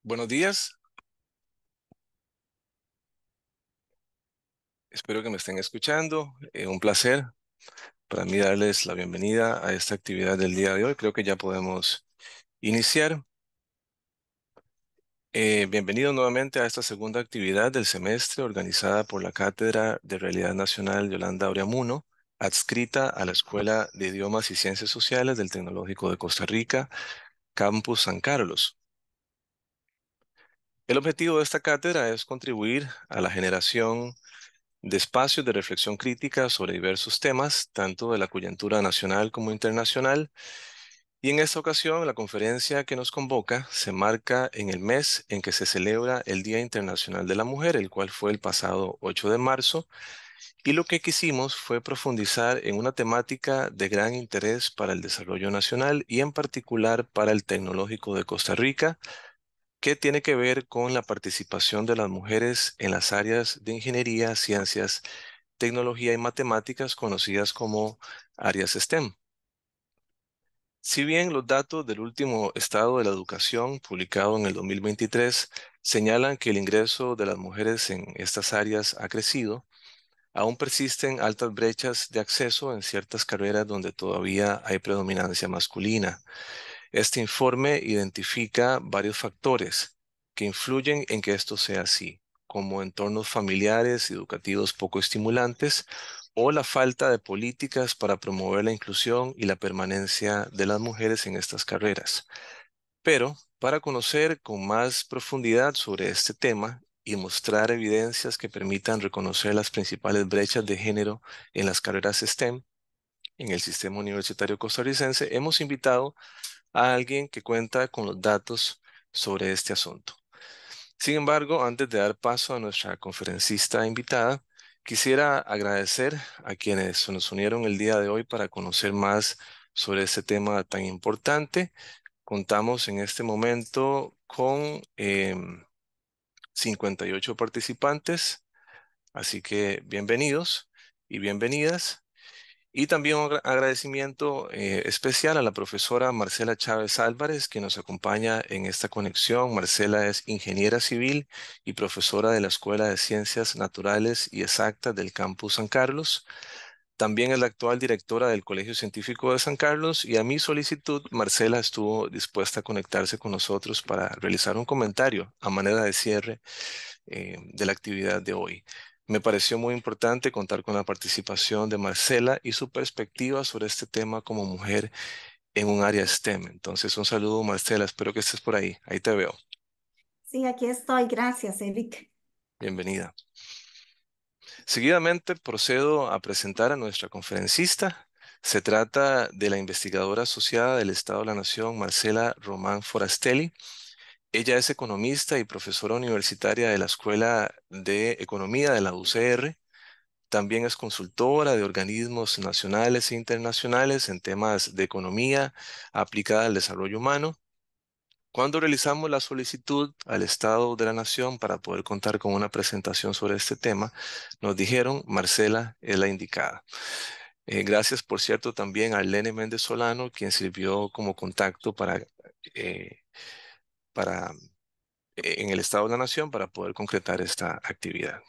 Buenos días, espero que me estén escuchando. Un placer para mí darles la bienvenida a esta actividad del día de hoy. Creo que ya podemos iniciar. Bienvenido nuevamente a esta segunda actividad del semestre organizada por la Cátedra de Realidad Nacional Yolanda Oriamuno, adscrita a la Escuela de Idiomas y Ciencias Sociales del Tecnológico de Costa Rica, Campus San Carlos. El objetivo de esta cátedra es contribuir a la generación de espacios de reflexión crítica sobre diversos temas, tanto de la coyuntura nacional como internacional. Y en esta ocasión, la conferencia que nos convoca se marca en el mes en que se celebra el Día Internacional de la Mujer, el cual fue el pasado 8 de marzo. Y lo que quisimos fue profundizar en una temática de gran interés para el desarrollo nacional y en particular para el Tecnológico de Costa Rica, que tiene que ver con la participación de las mujeres en las áreas de ingeniería, ciencias, tecnología y matemáticas conocidas como áreas STEM. Si bien los datos del último estado de la educación, publicado en el 2023, señalan que el ingreso de las mujeres en estas áreas ha crecido, aún persisten altas brechas de acceso en ciertas carreras donde todavía hay predominancia masculina. Este informe identifica varios factores que influyen en que esto sea así, como entornos familiares y educativos poco estimulantes o la falta de políticas para promover la inclusión y la permanencia de las mujeres en estas carreras. Pero para conocer con más profundidad sobre este tema y mostrar evidencias que permitan reconocer las principales brechas de género en las carreras STEM en el sistema universitario costarricense, hemos invitado a alguien que cuenta con los datos sobre este asunto. Sin embargo, antes de dar paso a nuestra conferencista invitada, quisiera agradecer a quienes se nos unieron el día de hoy para conocer más sobre este tema tan importante. Contamos en este momento con 58 participantes, así que bienvenidos y bienvenidas. Y también un agradecimiento especial a la profesora Marcela Chávez Álvarez, que nos acompaña en esta conexión. Marcela es ingeniera civil y profesora de la Escuela de Ciencias Naturales y Exactas del Campus San Carlos. También es la actual directora del Colegio Científico de San Carlos y a mi solicitud, Marcela estuvo dispuesta a conectarse con nosotros para realizar un comentario a manera de cierre de la actividad de hoy. Me pareció muy importante contar con la participación de Marcela y su perspectiva sobre este tema como mujer en un área STEM. Entonces, un saludo, Marcela, espero que estés por ahí. Ahí te veo. Sí, aquí estoy. Gracias, Eric. Bienvenida. Seguidamente procedo a presentar a nuestra conferencista. Se trata de la investigadora asociada del Estado de la Nación, Marcela Román Forastelli. Ella es economista y profesora universitaria de la Escuela de Economía de la UCR. También es consultora de organismos nacionales e internacionales en temas de economía aplicada al desarrollo humano. Cuando realizamos la solicitud al Estado de la Nación para poder contar con una presentación sobre este tema, nos dijeron, Marcela es la indicada. Gracias, por cierto, también a Lene Méndez Solano, quien sirvió como contacto eh, para en el Estado de la Nación para poder concretar esta actividad.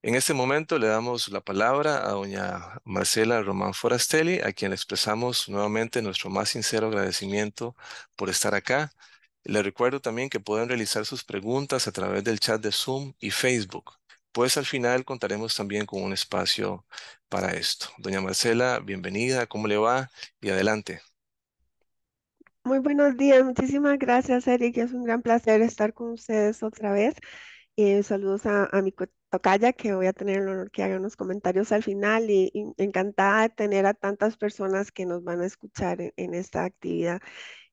En este momento le damos la palabra a doña Marcela Román Forastelli, a quien le expresamos nuevamente nuestro más sincero agradecimiento por estar acá. Le recuerdo también que pueden realizar sus preguntas a través del chat de Zoom y Facebook. Pues al final contaremos también con un espacio para esto. Doña Marcela, bienvenida, ¿cómo le va? Y adelante. Muy buenos días, muchísimas gracias, Eric. Es un gran placer estar con ustedes otra vez. Saludos a mi tocaya, que voy a tener el honor que haga unos comentarios al final y encantada de tener a tantas personas que nos van a escuchar en esta actividad.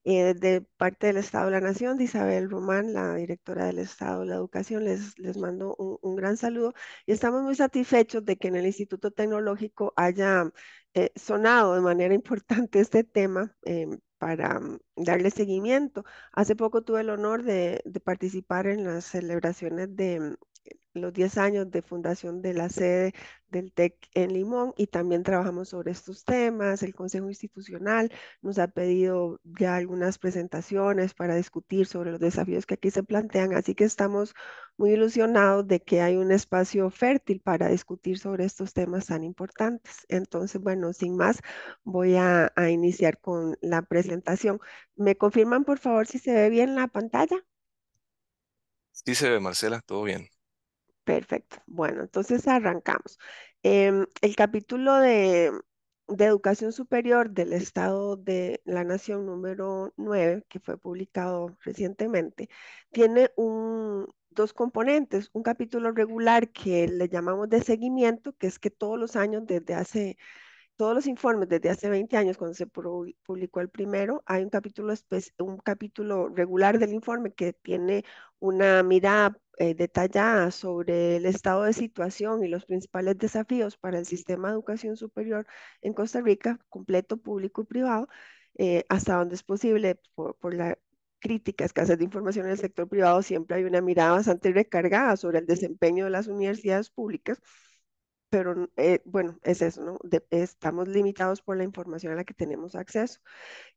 De parte del Estado de la Nación, de Isabel Román, la directora del Estado de la Educación, les mando un gran saludo y estamos muy satisfechos de que en el Instituto Tecnológico haya sonado de manera importante este tema para darle seguimiento. Hace poco tuve el honor de participar en las celebraciones los 10 años de fundación de la sede del TEC en Limón y también trabajamos sobre estos temas. El Consejo Institucional nos ha pedido ya algunas presentaciones para discutir sobre los desafíos que aquí se plantean, así que estamos muy ilusionados de que hay un espacio fértil para discutir sobre estos temas tan importantes. Entonces, bueno, sin más, voy a iniciar con la presentación. ¿Me confirman, por favor, si se ve bien la pantalla? Sí se ve, Marcela, todo bien. Perfecto. Bueno, entonces arrancamos. El capítulo de Educación Superior del Estado de la Nación número 9, que fue publicado recientemente, tiene dos componentes. Un capítulo regular que le llamamos de seguimiento, que es que todos los años todos los informes desde hace 20 años, cuando se publicó el primero, hay un capítulo regular del informe que tiene una mirada detallada sobre el estado de situación y los principales desafíos para el sistema de educación superior en Costa Rica, completo, público y privado, hasta donde es posible por la crítica, escasez de información en el sector privado, siempre hay una mirada bastante recargada sobre el desempeño de las universidades públicas, pero bueno, es eso, ¿no? Estamos limitados por la información a la que tenemos acceso.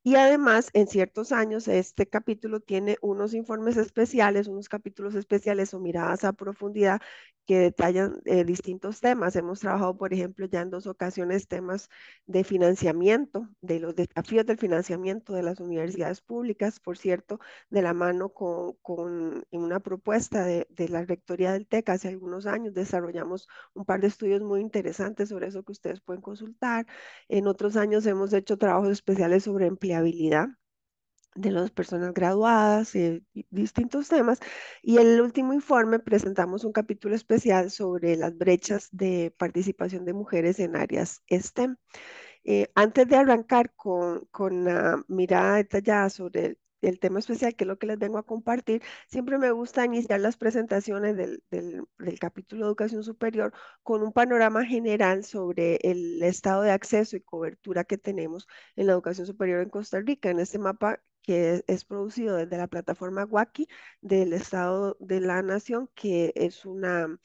Y además, en ciertos años, este capítulo tiene unos informes especiales, unos capítulos especiales o miradas a profundidad que detallan distintos temas. Hemos trabajado, por ejemplo, ya en dos ocasiones temas de financiamiento, de los desafíos del financiamiento de las universidades públicas, por cierto, de la mano en una propuesta de la Rectoría del TEC hace algunos años, desarrollamos un par de estudios muy interesantes sobre eso que ustedes pueden consultar. En otros años hemos hecho trabajos especiales sobre empleabilidad de las personas graduadas, distintos temas. Y en el último informe presentamos un capítulo especial sobre las brechas de participación de mujeres en áreas STEM. Antes de arrancar con la mirada detallada sobre el tema especial, que es lo que les vengo a compartir, siempre me gusta iniciar las presentaciones del capítulo de educación superior con un panorama general sobre el estado de acceso y cobertura que tenemos en la educación superior en Costa Rica. En este mapa que es producido desde la plataforma WACI del Estado de la Nación, que es una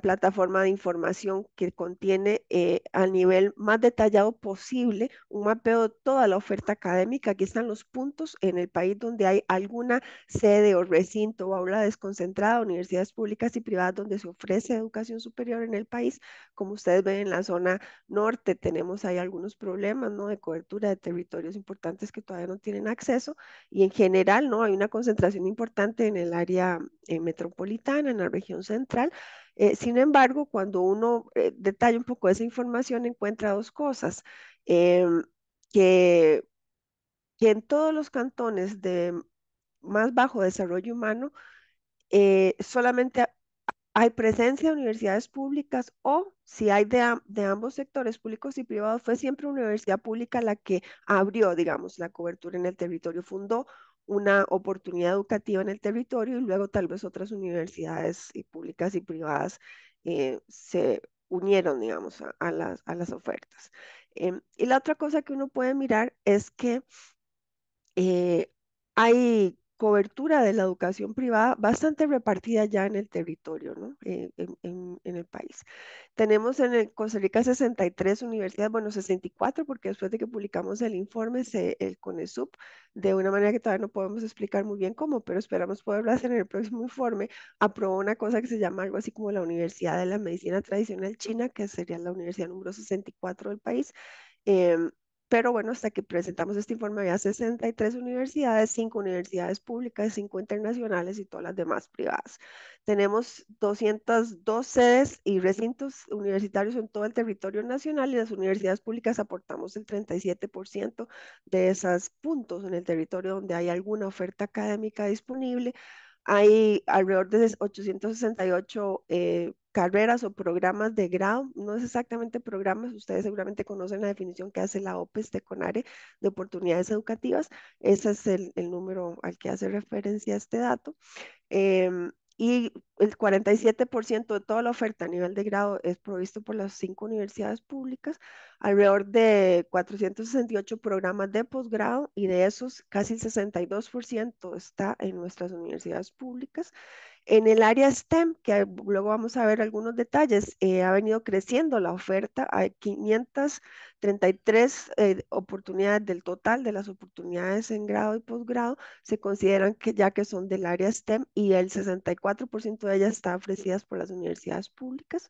plataforma de información que contiene al nivel más detallado posible un mapeo de toda la oferta académica. Aquí están los puntos en el país donde hay alguna sede o recinto o aula desconcentrada, universidades públicas y privadas donde se ofrece educación superior en el país. Como ustedes ven en la zona norte tenemos ahí algunos problemas, ¿no? De cobertura de territorios importantes que todavía no tienen acceso y en general, ¿no? Hay una concentración importante en el área metropolitana, en la región central. Sin embargo, cuando uno detalla un poco esa información, encuentra dos cosas. em, que, que en todos los cantones de más bajo desarrollo humano, solamente hay presencia de universidades públicas o si hay de ambos sectores, públicos y privados, fue siempre una universidad pública la que abrió, digamos, la cobertura en el territorio, fundó una oportunidad educativa en el territorio y luego tal vez otras universidades públicas y privadas se unieron, digamos, a las ofertas. Y la otra cosa que uno puede mirar es que eh, hay cobertura de la educación privada bastante repartida ya en el territorio, ¿no? En el país. Tenemos en Costa Rica 63 universidades, bueno, 64, porque después de que publicamos el informe, el CONESUB, de una manera que todavía no podemos explicar muy bien cómo, pero esperamos poderlo hacer en el próximo informe, aprobó una cosa que se llama algo así como la Universidad de la Medicina Tradicional China, que sería la universidad número 64 del país. Em, pero bueno, hasta que presentamos este informe había 63 universidades, 5 universidades públicas, 5 internacionales y todas las demás privadas. Tenemos 202 sedes y recintos universitarios en todo el territorio nacional y las universidades públicas aportamos el 37% de esos puntos en el territorio donde hay alguna oferta académica disponible. Hay alrededor de 868 carreras o programas de grado. No es exactamente programas, ustedes seguramente conocen la definición que hace la OPES de CONARE de oportunidades educativas. Ese es el número al que hace referencia este dato. Y el 47% de toda la oferta a nivel de grado es provisto por las 5 universidades públicas, alrededor de 468 programas de posgrado y de esos casi el 62% está en nuestras universidades públicas. En el área STEM, que luego vamos a ver algunos detalles, ha venido creciendo la oferta. Hay 533 oportunidades del total de las oportunidades en grado y posgrado, se consideran que ya que son del área STEM y el 64% de ellas están ofrecidas por las universidades públicas.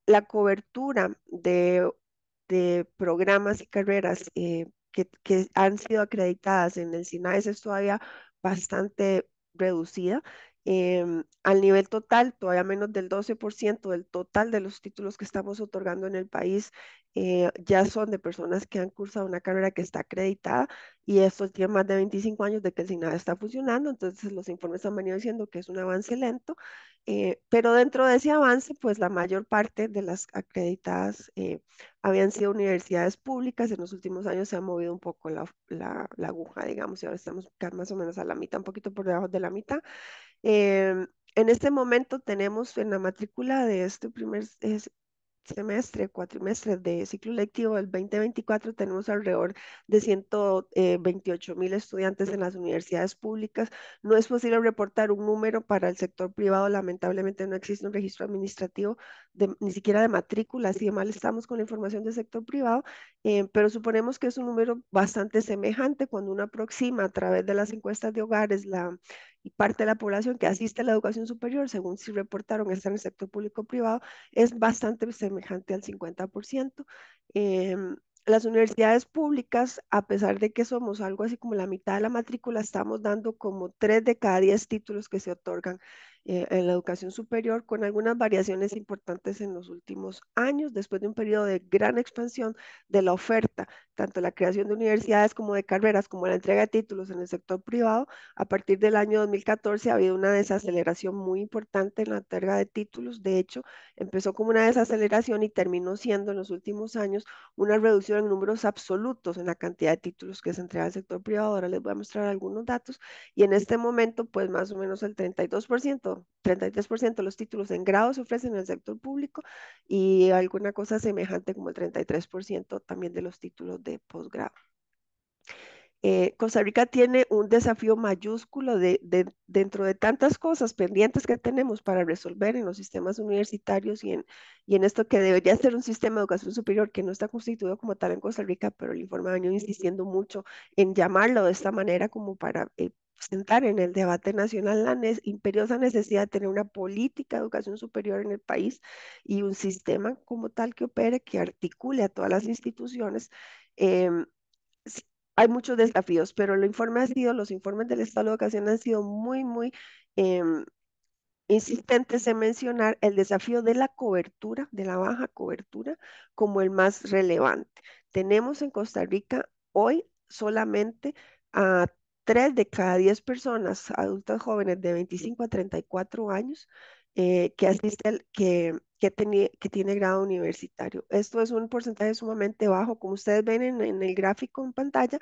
La cobertura de programas y carreras que han sido acreditadas en el SINAES es todavía bastante reducida. Al nivel total, todavía menos del 12% del total de los títulos que estamos otorgando en el país ya son de personas que han cursado una carrera que está acreditada y esto tiene más de 25 años de que el SINAES está funcionando, entonces los informes han venido diciendo que es un avance lento, pero dentro de ese avance, pues la mayor parte de las acreditadas habían sido universidades públicas. En los últimos años se ha movido un poco la aguja, digamos, y ahora estamos más o menos a la mitad, un poquito por debajo de la mitad. En este momento tenemos en la matrícula de este primer semestre, cuatrimestre de ciclo lectivo del 2024, tenemos alrededor de 128,000 estudiantes en las universidades públicas. No es posible reportar un número para el sector privado, lamentablemente no existe un registro administrativo ni siquiera de matrícula, así de mal estamos con la información del sector privado, pero suponemos que es un número bastante semejante cuando uno aproxima a través de las encuestas de hogares y parte de la población que asiste a la educación superior, según si reportaron, está en el sector público o privado, es bastante semejante al 50%. Las universidades públicas, a pesar de que somos algo así como la mitad de la matrícula, estamos dando como 3 de cada 10 títulos que se otorgan en la educación superior, con algunas variaciones importantes en los últimos años, después de un periodo de gran expansión de la oferta, tanto la creación de universidades como de carreras, como la entrega de títulos en el sector privado. A partir del año 2014 ha habido una desaceleración muy importante en la entrega de títulos. De hecho, empezó como una desaceleración y terminó siendo en los últimos años una reducción en números absolutos en la cantidad de títulos que se entrega al sector privado. Ahora les voy a mostrar algunos datos y en este momento, pues más o menos el 32%, 33% de los títulos en grado se ofrecen en el sector público y alguna cosa semejante como el 33% también de los títulos de posgrado. Costa Rica tiene un desafío mayúsculo dentro de tantas cosas pendientes que tenemos para resolver en los sistemas universitarios y en esto que debería ser un sistema de educación superior que no está constituido como tal en Costa Rica, pero el informe ha venido insistiendo mucho en llamarlo de esta manera como para sentar en el debate nacional la imperiosa necesidad de tener una política de educación superior en el país y un sistema como tal que opere, que articule a todas las instituciones. em, s- Hay muchos desafíos, pero los informes del Estado de Educación han sido muy, muy em, insistentes en mencionar el desafío de la cobertura, de la baja cobertura, como el más relevante. Tenemos en Costa Rica hoy solamente a 3 de cada 10 personas adultas jóvenes de 25 a 34 años que asisten, que tiene grado universitario. Esto es un porcentaje sumamente bajo, como ustedes ven en el gráfico en pantalla,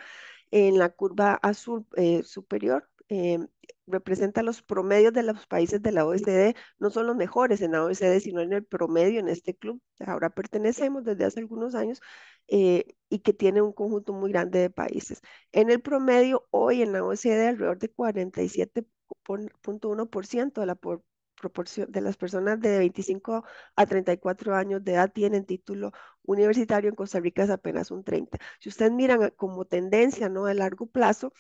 en la curva azul superior. Representa los promedios de los países de la OECD, no son los mejores en la OECD, sino en el promedio en este club. Ahora pertenecemos desde hace algunos años y que tiene un conjunto muy grande de países. En el promedio, hoy en la OECD, alrededor de 47,1% de la proporción de las personas de 25 a 34 años de edad tienen título universitario. En Costa Rica es apenas un 30. Si ustedes miran como tendencia, ¿no? De largo plazo,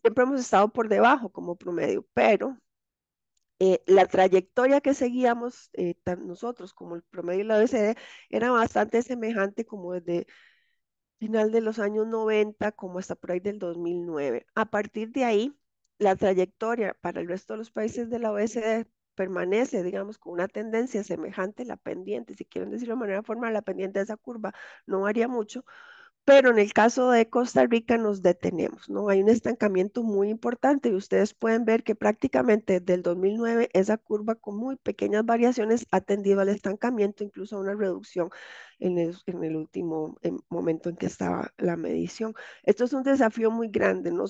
siempre hemos estado por debajo como promedio, pero la trayectoria que seguíamos nosotros como el promedio de la OECD era bastante semejante como desde final de los años 90 como hasta por ahí del 2009. A partir de ahí, la trayectoria para el resto de los países de la OECD permanece, digamos, con una tendencia semejante, la pendiente, si quieren decirlo de manera formal, la pendiente de esa curva no varía mucho, pero en el caso de Costa Rica nos detenemos, ¿no? Hay un estancamiento muy importante y ustedes pueden ver que prácticamente desde el 2009 esa curva con muy pequeñas variaciones ha tendido al estancamiento, incluso a una reducción en el último momento en que estaba la medición. Esto es un desafío muy grande, no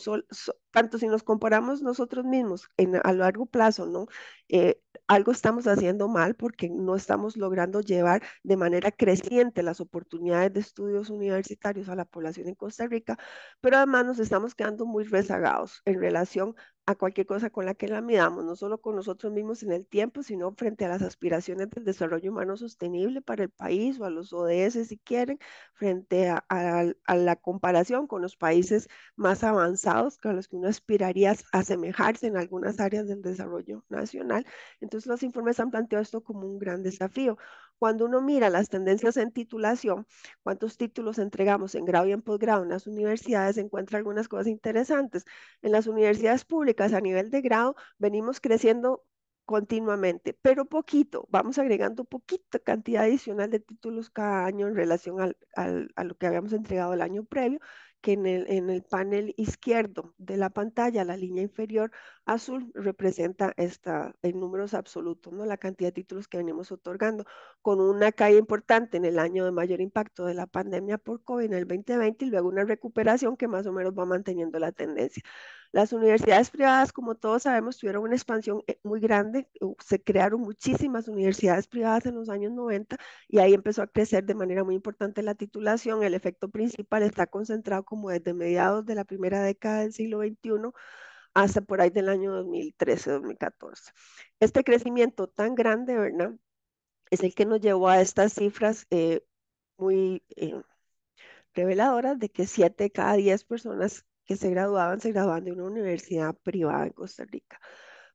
tanto si nos comparamos nosotros mismos a largo plazo, ¿no? Algo estamos haciendo mal porque no estamos logrando llevar de manera creciente las oportunidades de estudios universitarios a la población en Costa Rica, pero además nos estamos quedando muy rezagados en relación a cualquier cosa con la que la midamos, no solo con nosotros mismos en el tiempo, sino frente a las aspiraciones del desarrollo humano sostenible para el país o a los ODS si quieren, frente a la comparación con los países más avanzados con los que uno aspiraría a asemejarse en algunas áreas del desarrollo nacional. Entonces los informes han planteado esto como un gran desafío. Cuando uno mira las tendencias en titulación, cuántos títulos entregamos en grado y en posgrado en las universidades, encuentra algunas cosas interesantes. En las universidades públicas a nivel de grado venimos creciendo continuamente, pero poquito, vamos agregando poquita cantidad adicional de títulos cada año en relación a lo que habíamos entregado el año previo, que en el panel izquierdo de la pantalla, la línea inferior azul representa en números absolutos, ¿no? La cantidad de títulos que venimos otorgando, con una caída importante en el año de mayor impacto de la pandemia por COVID en el 2020 y luego una recuperación que más o menos va manteniendo la tendencia. Las universidades privadas, como todos sabemos, tuvieron una expansión muy grande. Se crearon muchísimas universidades privadas en los años 90 y ahí empezó a crecer de manera muy importante la titulación. El efecto principal está concentrado como desde mediados de la primera década del siglo XXI hasta por ahí del año 2013-2014. Este crecimiento tan grande, ¿verdad? Es el que nos llevó a estas cifras muy reveladoras de que 7 de cada 10 personas que se graduaban de una universidad privada en Costa Rica.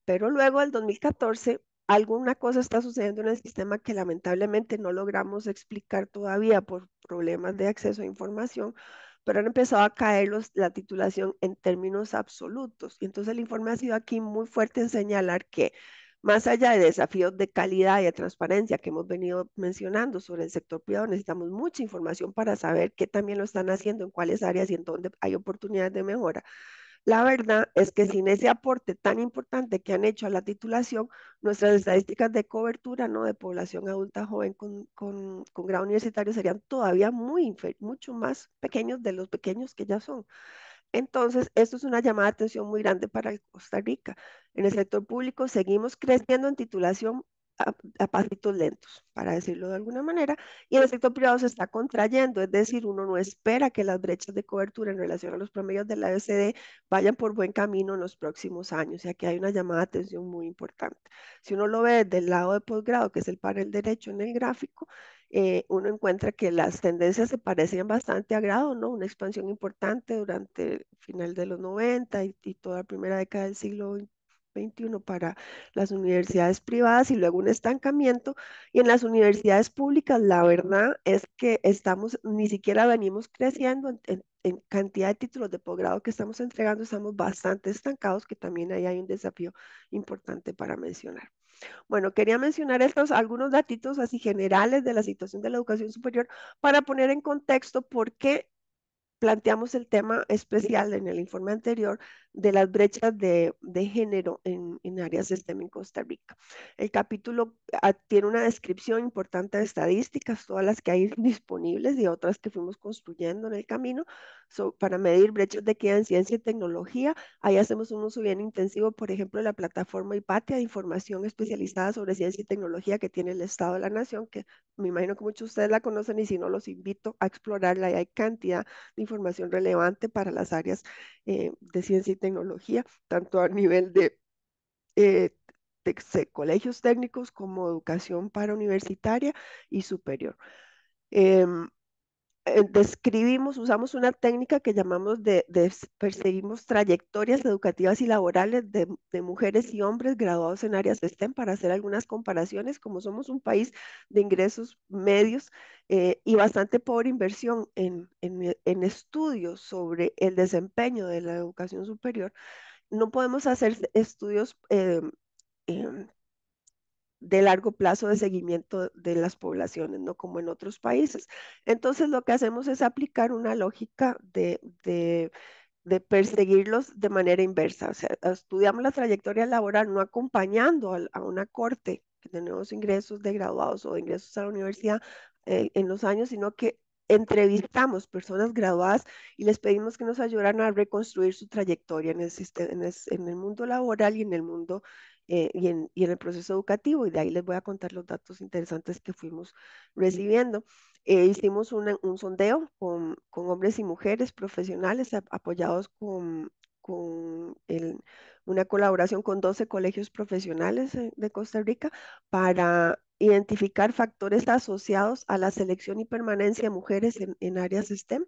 Pero luego, del 2014, alguna cosa está sucediendo en el sistema que lamentablemente no logramos explicar todavía por problemas de acceso a información, pero han empezado a caer la titulación en términos absolutos. Y entonces el informe ha sido aquí muy fuerte en señalar que más allá de desafíos de calidad y de transparencia que hemos venido mencionando sobre el sector privado, necesitamos mucha información para saber qué también lo están haciendo, en cuáles áreas y en dónde hay oportunidades de mejora. La verdad es que sin ese aporte tan importante que han hecho a la titulación, nuestras estadísticas de cobertura, ¿no? De población adulta joven con grado universitario serían todavía mucho más pequeños de los pequeños que ya son. Entonces, esto es una llamada de atención muy grande para Costa Rica. En el sector público seguimos creciendo en titulación a pasitos lentos, para decirlo de alguna manera, y en el sector privado se está contrayendo, es decir, uno no espera que las brechas de cobertura en relación a los promedios de la OECD vayan por buen camino en los próximos años, y aquí hay una llamada de atención muy importante. Si uno lo ve desde el lado de posgrado, que es el panel derecho en el gráfico, uno encuentra que las tendencias se parecían bastante a grado, ¿no? Una expansión importante durante el final de los 90 y toda la primera década del siglo XXI para las universidades privadas y luego un estancamiento. Y en las universidades públicas, la verdad es que ni siquiera venimos creciendo en cantidad de títulos de posgrado que estamos entregando, estamos bastante estancados, que también ahí hay un desafío importante para mencionar. Bueno, quería mencionar estos algunos datitos así generales de la situación de la educación superior para poner en contexto por qué planteamos el tema especial en el informe anterior de las brechas de género en áreas STEM en Costa Rica. El capítulo tiene una descripción importante de estadísticas, todas las que hay disponibles y otras que fuimos construyendo en el camino para medir brechas de equidad en ciencia y tecnología. Ahí hacemos un uso bien intensivo, por ejemplo, de la plataforma Hipatia de información especializada sobre ciencia y tecnología que tiene el Estado de la Nación, que me imagino que muchos de ustedes la conocen y si no, los invito a explorarla. Y hay cantidad de información relevante para las áreas de ciencia y tecnología, tanto a nivel eh, colegios técnicos como educación para universitaria y superior. Em, usamos una técnica que llamamos perseguimos trayectorias educativas y laborales de mujeres y hombres graduados en áreas de STEM para hacer algunas comparaciones, como somos un país de ingresos medios y bastante pobre inversión en estudios sobre el desempeño de la educación superior. No podemos hacer estudios em, de largo plazo de seguimiento de las poblaciones, no como en otros países. Entonces, lo que hacemos es aplicar una lógica de perseguirlos de manera inversa. O sea, estudiamos la trayectoria laboral no acompañando a una corte de nuevos ingresos de graduados o de ingresos a la universidad en los años, sino que entrevistamos personas graduadas y les pedimos que nos ayudaran a reconstruir su trayectoria en el sistema, en el mundo laboral y en el mundo y en el proceso educativo. Y de ahí les voy a contar los datos interesantes que fuimos recibiendo. Hicimos un sondeo con hombres y mujeres profesionales apoyados con una colaboración con 12 colegios profesionales de Costa Rica para identificar factores asociados a la selección y permanencia de mujeres en áreas STEM.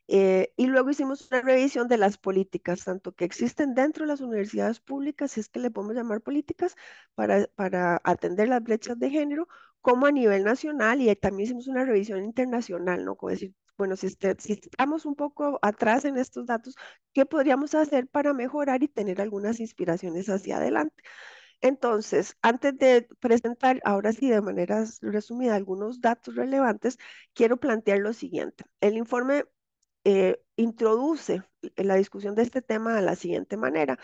Y luego hicimos una revisión de las políticas, tanto que existen dentro de las universidades públicas, si es que le podemos llamar políticas, para atender las brechas de género, como a nivel nacional, y también hicimos una revisión internacional, ¿no? Como decir, bueno, si estamos un poco atrás en estos datos, ¿qué podríamos hacer para mejorar y tener algunas inspiraciones hacia adelante? Entonces, antes de presentar, ahora sí, de manera resumida, algunos datos relevantes, quiero plantear lo siguiente. El informe introduce la discusión de este tema de la siguiente manera.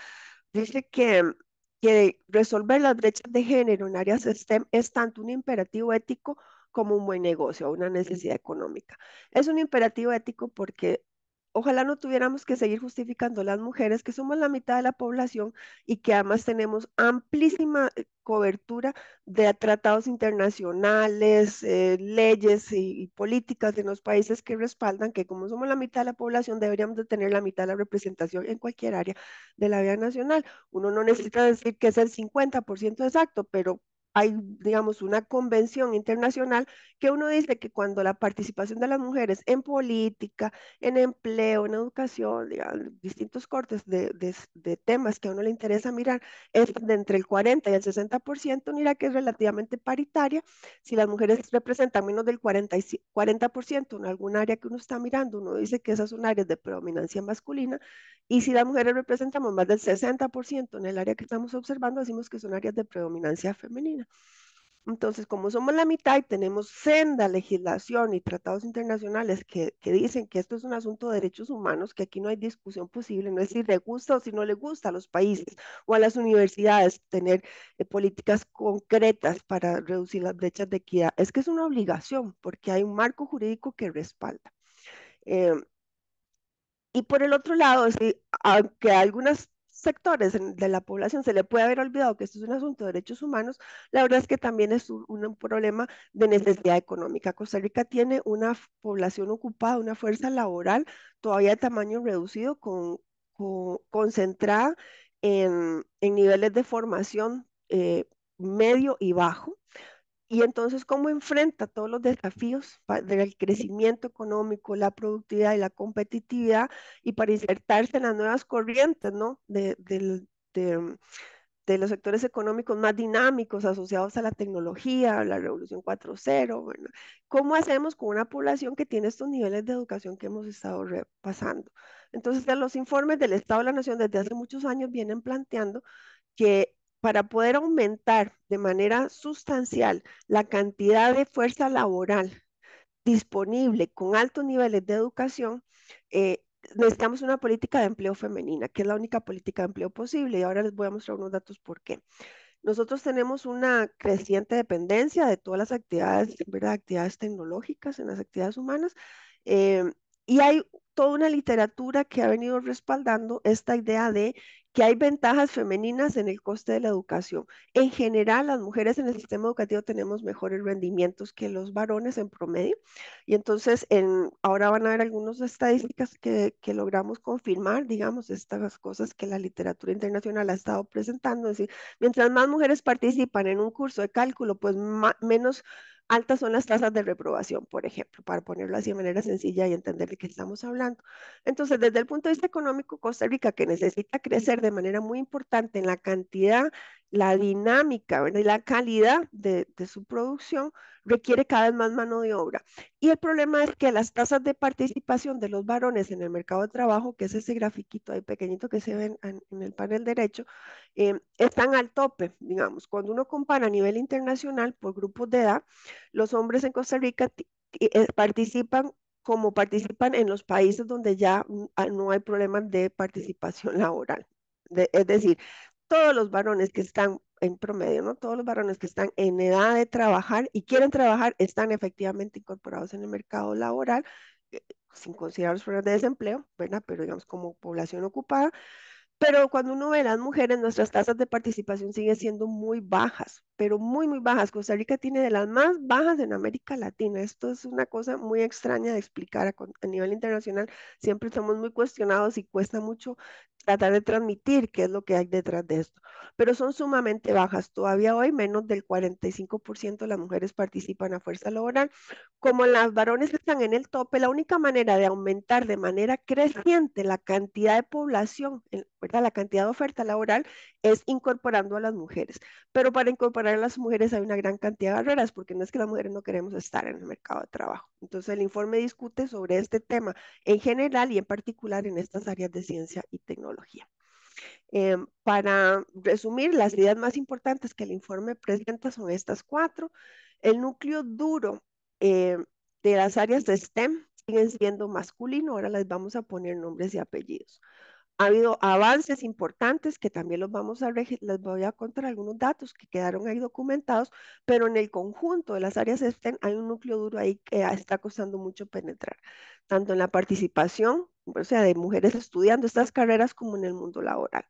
Dice que resolver las brechas de género en áreas STEM es tanto un imperativo ético como un buen negocio o una necesidad económica. Es un imperativo ético porque ojalá no tuviéramos que seguir justificando a las mujeres, que somos la mitad de la población y que además tenemos amplísima cobertura de tratados internacionales, leyes y políticas en los países que respaldan que como somos la mitad de la población deberíamos de tener la mitad de la representación en cualquier área de la vida nacional. Uno no necesita decir que es el 50% exacto, pero hay, digamos, una convención internacional que uno dice que cuando la participación de las mujeres en política, en empleo, en educación, digamos, distintos cortes de temas que a uno le interesa mirar, es de entre el 40 y el 60%, mira que es relativamente paritaria. Si las mujeres representan menos del 40% en algún área que uno está mirando, uno dice que esas son áreas de predominancia masculina, y si las mujeres representamos más del 60% en el área que estamos observando, decimos que son áreas de predominancia femenina. Entonces, como somos la mitad y tenemos senda legislación y tratados internacionales que dicen que esto es un asunto de derechos humanos, que aquí no hay discusión posible, no es si le gusta o si no le gusta a los países o a las universidades tener políticas concretas para reducir las brechas de equidad, es que es una obligación porque hay un marco jurídico que respalda. Eh, y por el otro lado, sí, aunque a algunos sectores de la población se le puede haber olvidado que esto es un asunto de derechos humanos, la verdad es que también es un problema de necesidad económica. Costa Rica tiene una población ocupada, una fuerza laboral todavía de tamaño reducido, concentrada en niveles de formación medio y bajo. Y entonces, ¿cómo enfrenta todos los desafíos del crecimiento económico, la productividad y la competitividad y para insertarse en las nuevas corrientes, ¿no? De los sectores económicos más dinámicos asociados a la tecnología, la revolución 4.0, ¿verdad? ¿Cómo hacemos con una población que tiene estos niveles de educación que hemos estado repasando? Entonces, los informes del Estado de la Nación desde hace muchos años vienen planteando que para poder aumentar de manera sustancial la cantidad de fuerza laboral disponible con altos niveles de educación, necesitamos una política de empleo femenina, que es la única política de empleo posible. Y ahora les voy a mostrar unos datos por qué. Nosotros tenemos una creciente dependencia de todas las actividades, ¿verdad? Actividades tecnológicas en las actividades humanas. eh, y hay toda una literatura que ha venido respaldando esta idea de que hay ventajas femeninas en el coste de la educación. En general, las mujeres en el sistema educativo tenemos mejores rendimientos que los varones en promedio. Y entonces, ahora van a ver algunas estadísticas que logramos confirmar, digamos, estas cosas que la literatura internacional ha estado presentando. Es decir, mientras más mujeres participan en un curso de cálculo, pues menos altas son las tasas de reprobación, por ejemplo, para ponerlo así de manera sencilla y entender de qué estamos hablando. Entonces, desde el punto de vista económico, Costa Rica, que necesita crecer de manera muy importante en la cantidad, la dinámica, ¿verdad? Y la calidad de su producción, requiere cada vez más mano de obra. Y el problema es que las tasas de participación de los varones en el mercado de trabajo, que es ese grafiquito ahí pequeñito que se ve en el panel derecho, están al tope, digamos. Cuando uno compara a nivel internacional por grupos de edad, los hombres en Costa Rica participan como participan en los países donde ya no hay problemas de participación laboral. Es decir, todos los varones que están en promedio, ¿no? Todos los varones que están en edad de trabajar y quieren trabajar están efectivamente incorporados en el mercado laboral, eh, sin considerar los problemas de desempleo, ¿verdad? Pero digamos como población ocupada. Pero cuando uno ve a las mujeres, nuestras tasas de participación siguen siendo muy bajas, pero muy, muy bajas. Costa Rica tiene de las más bajas en América Latina. Esto es una cosa muy extraña de explicar a nivel internacional. Siempre estamos muy cuestionados y cuesta mucho tratar de transmitir qué es lo que hay detrás de esto, pero son sumamente bajas. Todavía hoy menos del 45% de las mujeres participan a fuerza laboral. Como los varones están en el tope, la única manera de aumentar de manera creciente la cantidad de población, ¿verdad? La cantidad de oferta laboral es incorporando a las mujeres. Pero para incorporar a las mujeres hay una gran cantidad de barreras, porque no es que las mujeres no queremos estar en el mercado de trabajo. Entonces el informe discute sobre este tema en general y en particular en estas áreas de ciencia y tecnología. Para resumir, las ideas más importantes que el informe presenta son estas cuatro. El núcleo duro eh, de las áreas de STEM siguen siendo masculino, ahora les vamos a poner nombres y apellidos. Ha habido avances importantes que también les voy a contar algunos datos que quedaron ahí documentados, pero en el conjunto de las áreas STEM hay un núcleo duro ahí que está costando mucho penetrar, tanto en la participación, o sea, de mujeres estudiando estas carreras como en el mundo laboral.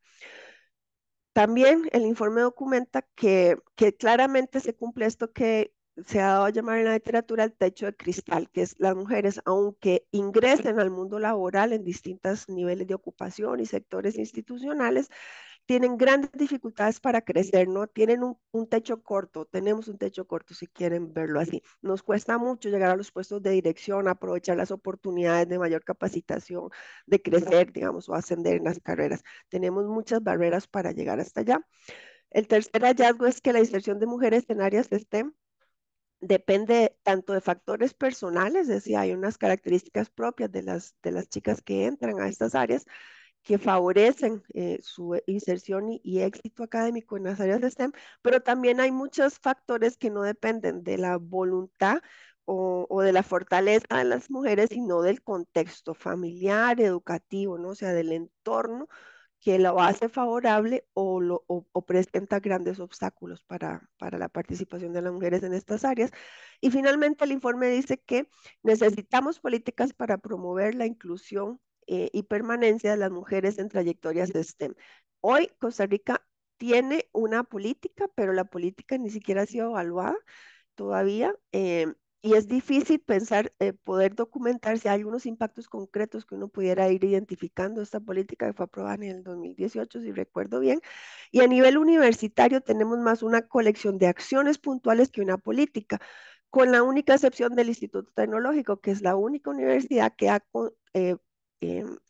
También el informe documenta que claramente se cumple esto que se ha dado a llamar en la literatura el techo de cristal, que es las mujeres, aunque ingresen al mundo laboral en distintos niveles de ocupación y sectores institucionales, tienen grandes dificultades para crecer, ¿no? Tienen un techo corto, tenemos un techo corto si quieren verlo así. Nos cuesta mucho llegar a los puestos de dirección, aprovechar las oportunidades de mayor capacitación, de crecer, digamos, o ascender en las carreras. Tenemos muchas barreras para llegar hasta allá. El tercer hallazgo es que la inserción de mujeres en áreas de STEM depende tanto de factores personales, es decir, hay unas características propias de las chicas que entran a estas áreas, que favorecen su inserción y éxito académico en las áreas de STEM, pero también hay muchos factores que no dependen de la voluntad o de la fortaleza de las mujeres, sino del contexto familiar, educativo, ¿no? O sea, del entorno que lo hace favorable o presenta grandes obstáculos para la participación de las mujeres en estas áreas. Y finalmente el informe dice que necesitamos políticas para promover la inclusión y permanencia de las mujeres en trayectorias de STEM. Hoy Costa Rica tiene una política, pero la política ni siquiera ha sido evaluada todavía. Y es difícil pensar, poder documentar si hay algunos impactos concretos que uno pudiera ir identificando. Esta política que fue aprobada en el 2018, si recuerdo bien. Y a nivel universitario tenemos más una colección de acciones puntuales que una política, con la única excepción del Instituto Tecnológico, que es la única universidad que ha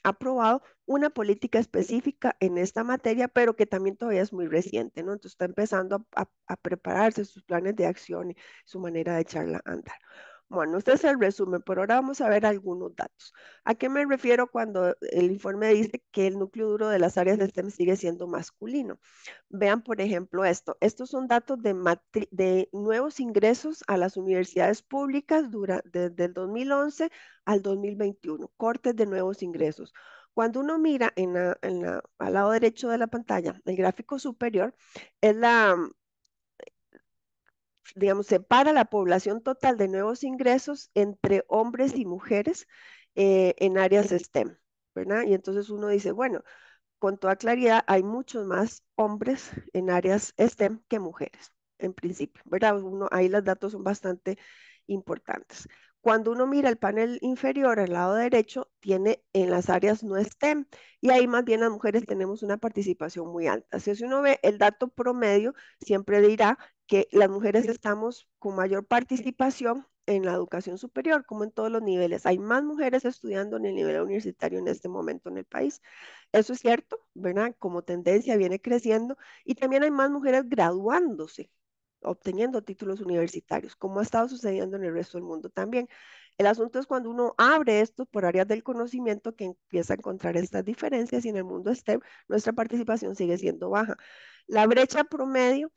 aprobado una política específica en esta materia, pero que también todavía es muy reciente, ¿no? Entonces está empezando a prepararse sus planes de acción y su manera de echarla a andar. Bueno, este es el resumen, pero ahora vamos a ver algunos datos. ¿A qué me refiero cuando el informe dice que el núcleo duro de las áreas de STEM sigue siendo masculino? Vean, por ejemplo, esto. Estos son datos de nuevos ingresos a las universidades públicas desde el 2011 al 2021, cortes de nuevos ingresos. Cuando uno mira al lado derecho de la pantalla, el gráfico superior, es digamos, separa la población total de nuevos ingresos entre hombres y mujeres en áreas STEM, ¿verdad? Y entonces uno dice, bueno, con toda claridad, hay muchos más hombres en áreas STEM que mujeres, en principio, ¿verdad? Ahí los datos son bastante importantes. Cuando uno mira el panel inferior al lado derecho, tiene en las áreas no STEM y ahí más bien las mujeres tenemos una participación muy alta. Si uno ve el dato promedio, siempre dirá que las mujeres estamos con mayor participación en la educación superior, como en todos los niveles. Hay más mujeres estudiando en el nivel universitario en este momento en el país. Eso es cierto, ¿verdad? Como tendencia viene creciendo y también hay más mujeres graduándose, obteniendo títulos universitarios, como ha estado sucediendo en el resto del mundo también. El asunto es cuando uno abre esto por áreas del conocimiento que empieza a encontrar estas diferencias y en el mundo STEM nuestra participación sigue siendo baja. La brecha promedio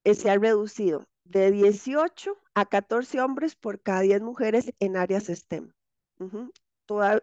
se ha reducido de 18 a 14 hombres por cada 10 mujeres en áreas STEM. Ujú. Toda,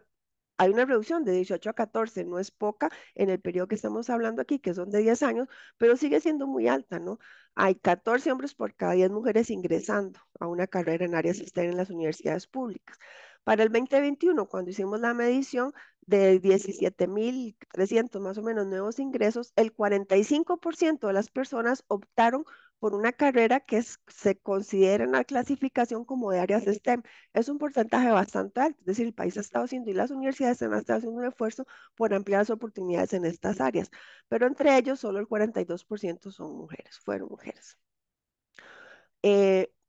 Hay una reducción de 18 a 14, no es poca en el periodo que estamos hablando aquí, que son de 10 años, pero sigue siendo muy alta, ¿no? Hay 14 hombres por cada 10 mujeres ingresando a una carrera en áreas STEM en las universidades públicas. Para el 2021, cuando hicimos la medición de 17.300 más o menos nuevos ingresos, el 45% de las personas optaron por una carrera que se considera en la clasificación como de áreas STEM. Es un porcentaje bastante alto, es decir, el país ha estado haciendo y las universidades han estado haciendo un esfuerzo por ampliar las oportunidades en estas áreas, pero entre ellos solo el 42% son mujeres, fueron mujeres.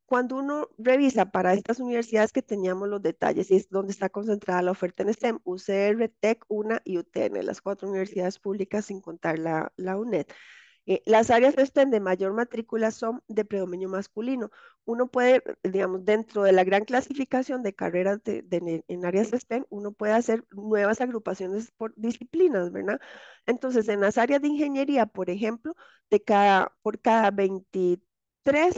Cuando uno revisa para estas universidades que teníamos los detalles y es donde está concentrada la oferta en STEM, UCR, TEC, UNA y UTN, las 4 universidades públicas sin contar la UNED. Las áreas STEM de mayor matrícula son de predominio masculino. Uno puede, digamos, dentro de la gran clasificación de carreras en áreas STEM, uno puede hacer nuevas agrupaciones por disciplinas, ¿verdad? Entonces, en las áreas de ingeniería, por ejemplo, por cada 23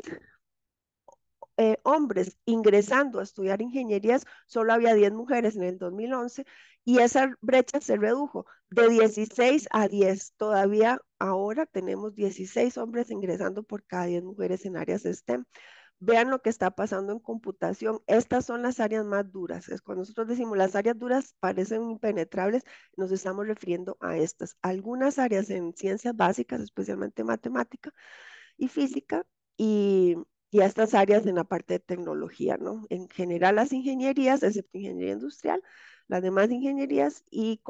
hombres ingresando a estudiar ingenierías, solo había 10 mujeres en el 2011 y esa brecha se redujo de 16 a 10. Todavía ahora tenemos 16 hombres ingresando por cada 10 mujeres en áreas STEM. Vean lo que está pasando en computación. Estas son las áreas más duras. Es cuando nosotros decimos las áreas duras parecen impenetrables, nos estamos refiriendo a estas. Algunas áreas en ciencias básicas, especialmente matemática, y física y, y a estas áreas en la parte de tecnología, ¿no? En general las ingenierías, excepto ingeniería industrial, las demás ingenierías y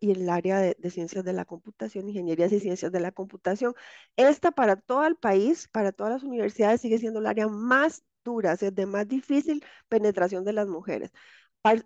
el área de ciencias de la computación, ingenierías y ciencias de la computación. Esta para todo el país, para todas las universidades, sigue siendo el área más dura, es de más difícil penetración de las mujeres.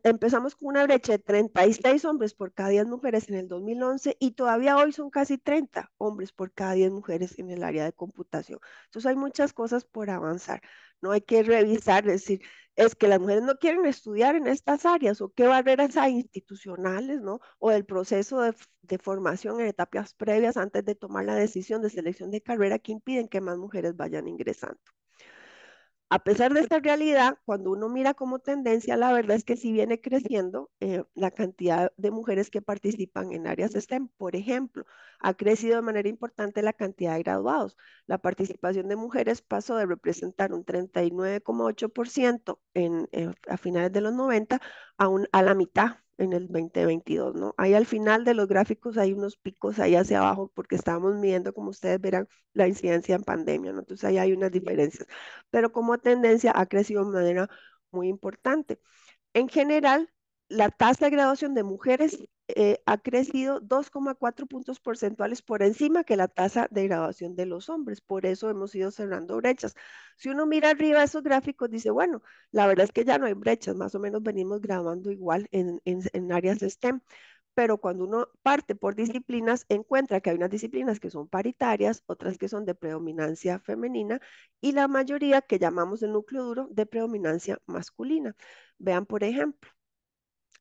Empezamos con una brecha de 36 hombres por cada 10 mujeres en el 2011 y todavía hoy son casi 30 hombres por cada 10 mujeres en el área de computación. Entonces hay muchas cosas por avanzar. No hay que revisar, decir, es que las mujeres no quieren estudiar en estas áreas o qué barreras hay institucionales, ¿no? O del proceso de formación en etapas previas antes de tomar la decisión de selección de carrera que impiden que más mujeres vayan ingresando. A pesar de esta realidad, cuando uno mira como tendencia, la verdad es que sí viene creciendo la cantidad de mujeres que participan en áreas STEM. Por ejemplo, ha crecido de manera importante la cantidad de graduados. La participación de mujeres pasó de representar un 39,8% a finales de los 90 a la mitad en el 2022, ¿no? Ahí al final de los gráficos hay unos picos ahí hacia abajo porque estábamos midiendo, como ustedes verán, la incidencia en pandemia, ¿no? Entonces ahí hay unas diferencias, pero como tendencia ha crecido de manera muy importante. En general, la tasa de graduación de mujeres ha crecido 2,4 puntos porcentuales por encima que la tasa de graduación de los hombres. Por eso hemos ido cerrando brechas. Si uno mira arriba esos gráficos, dice, bueno, la verdad es que ya no hay brechas, más o menos venimos graduando igual en áreas STEM, pero cuando uno parte por disciplinas, encuentra que hay unas disciplinas que son paritarias, otras que son de predominancia femenina y la mayoría que llamamos el núcleo duro de predominancia masculina. Vean, por ejemplo,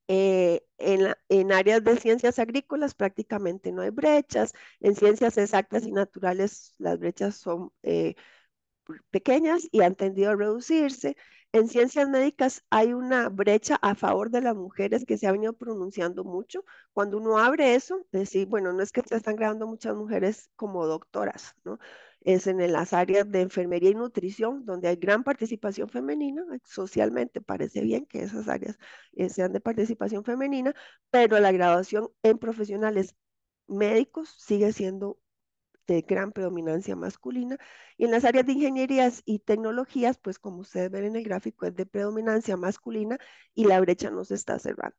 en áreas de ciencias agrícolas prácticamente no hay brechas, en ciencias exactas y naturales las brechas son pequeñas y han tendido a reducirse. En ciencias médicas hay una brecha a favor de las mujeres que se ha venido pronunciando mucho. Cuando uno abre eso, decir, bueno, no es que se están creando muchas mujeres como doctoras, ¿no? Es en las áreas de enfermería y nutrición, donde hay gran participación femenina. Socialmente parece bien que esas áreas sean de participación femenina, pero la graduación en profesionales médicos sigue siendo de gran predominancia masculina. Y en las áreas de ingenierías y tecnologías, pues como ustedes ven en el gráfico, es de predominancia masculina y la brecha no se está cerrando.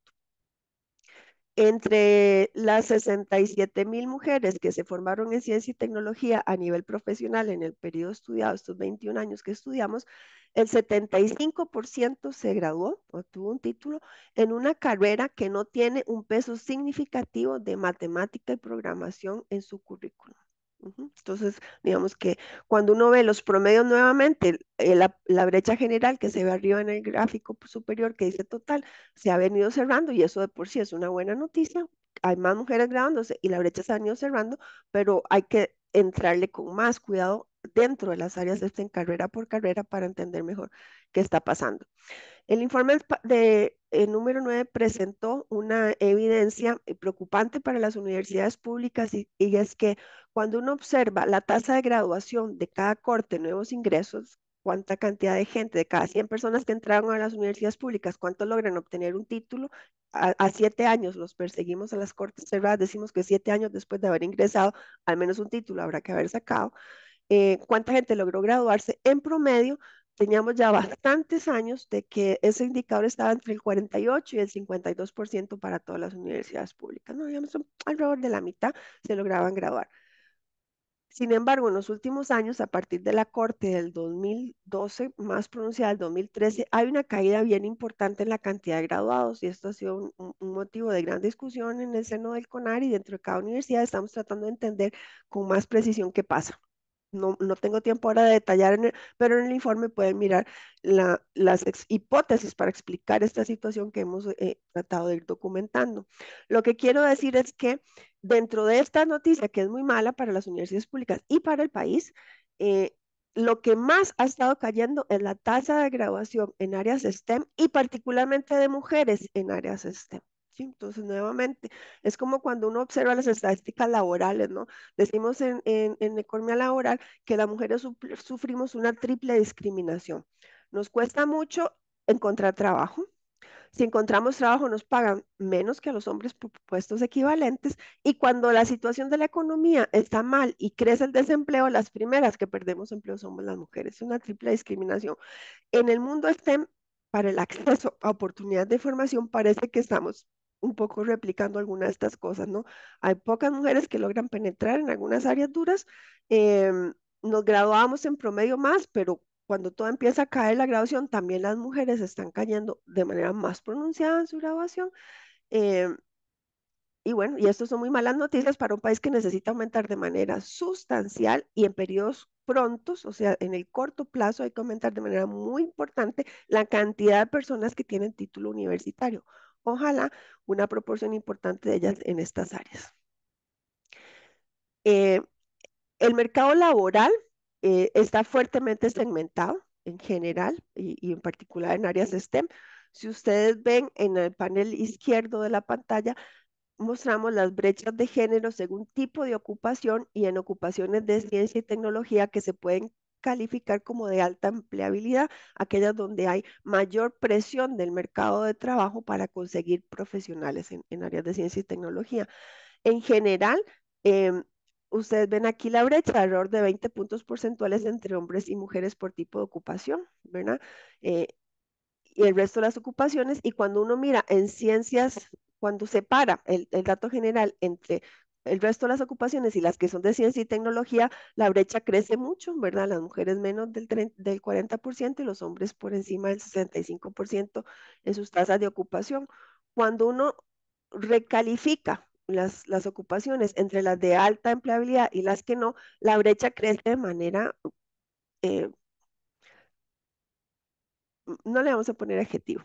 Entre las 67,000 mujeres que se formaron en ciencia y tecnología a nivel profesional en el periodo estudiado, estos 21 años que estudiamos, el 75% se graduó o tuvo un título en una carrera que no tiene un peso significativo de matemática y programación en su currículum. Entonces, digamos que cuando uno ve los promedios nuevamente, la brecha general que se ve arriba en el gráfico superior que dice total, se ha venido cerrando y eso de por sí es una buena noticia. Hay más mujeres graduándose y la brecha se ha venido cerrando, pero hay que entrarle con más cuidado dentro de las áreas de en carrera por carrera para entender mejor qué está pasando. El informe número 9 presentó una evidencia preocupante para las universidades públicas y es que cuando uno observa la tasa de graduación de cada corte, nuevos ingresos, cuánta cantidad de gente, de cada 100 personas que entraron a las universidades públicas, cuántos logran obtener un título, a 7 años los perseguimos a las cortes cerradas, decimos que 7 años después de haber ingresado, al menos un título habrá que haber sacado. cuánta gente logró graduarse. En promedio, teníamos ya bastantes años de que ese indicador estaba entre el 48 y el 52% para todas las universidades públicas, ¿no? Digamos, alrededor de la mitad se lograban graduar. Sin embargo, en los últimos años, a partir de la corte del 2012, más pronunciada del 2013, hay una caída bien importante en la cantidad de graduados y esto ha sido un motivo de gran discusión en el seno del CONAR y dentro de cada universidad estamos tratando de entender con más precisión qué pasa. No tengo tiempo ahora de detallar, pero en el informe pueden mirar las hipótesis para explicar esta situación que hemos tratado de ir documentando. Lo que quiero decir es que dentro de esta noticia, que es muy mala para las universidades públicas y para el país, eh, lo que más ha estado cayendo es la tasa de graduación en áreas STEM y particularmente de mujeres en áreas STEM. ¿Sí? Entonces, nuevamente, es como cuando uno observa las estadísticas laborales, ¿no? Decimos en economía laboral que las mujeres sufrimos una triple discriminación. Nos cuesta mucho encontrar trabajo. Si encontramos trabajo, nos pagan menos que a los hombres por puestos equivalentes. Y cuando la situación de la economía está mal y crece el desempleo, las primeras que perdemos empleo somos las mujeres. Es una triple discriminación. En el mundo STEM, para el acceso a oportunidades de formación, parece que estamos un poco replicando algunas de estas cosas, ¿no? Hay pocas mujeres que logran penetrar en algunas áreas duras. Nos graduamos en promedio más, pero cuando todo empieza a caer la graduación, también las mujeres están cayendo de manera más pronunciada en su graduación. em, y bueno, y esto son muy malas noticias para un país que necesita aumentar de manera sustancial y en periodos prontos, o sea, en el corto plazo hay que aumentar de manera muy importante la cantidad de personas que tienen título universitario. Ojalá una proporción importante de ellas en estas áreas. Eh, el mercado laboral está fuertemente segmentado en general y en particular en áreas STEM. Si ustedes ven en el panel izquierdo de la pantalla, mostramos las brechas de género según tipo de ocupación y en ocupaciones de ciencia y tecnología que se pueden calificar como de alta empleabilidad, aquellas donde hay mayor presión del mercado de trabajo para conseguir profesionales en áreas de ciencia y tecnología. En general, em, ustedes ven aquí la brecha de alrededor de 20 puntos porcentuales entre hombres y mujeres por tipo de ocupación, ¿verdad? Eh, y el resto de las ocupaciones. Y cuando uno mira en ciencias, cuando separa el dato general entre el resto de las ocupaciones y las que son de ciencia y tecnología, la brecha crece mucho, ¿verdad? Las mujeres menos del 40% y los hombres por encima del 65% en sus tasas de ocupación. Cuando uno recalifica las ocupaciones entre las de alta empleabilidad y las que no, la brecha crece de manera eh, no le vamos a poner adjetivo,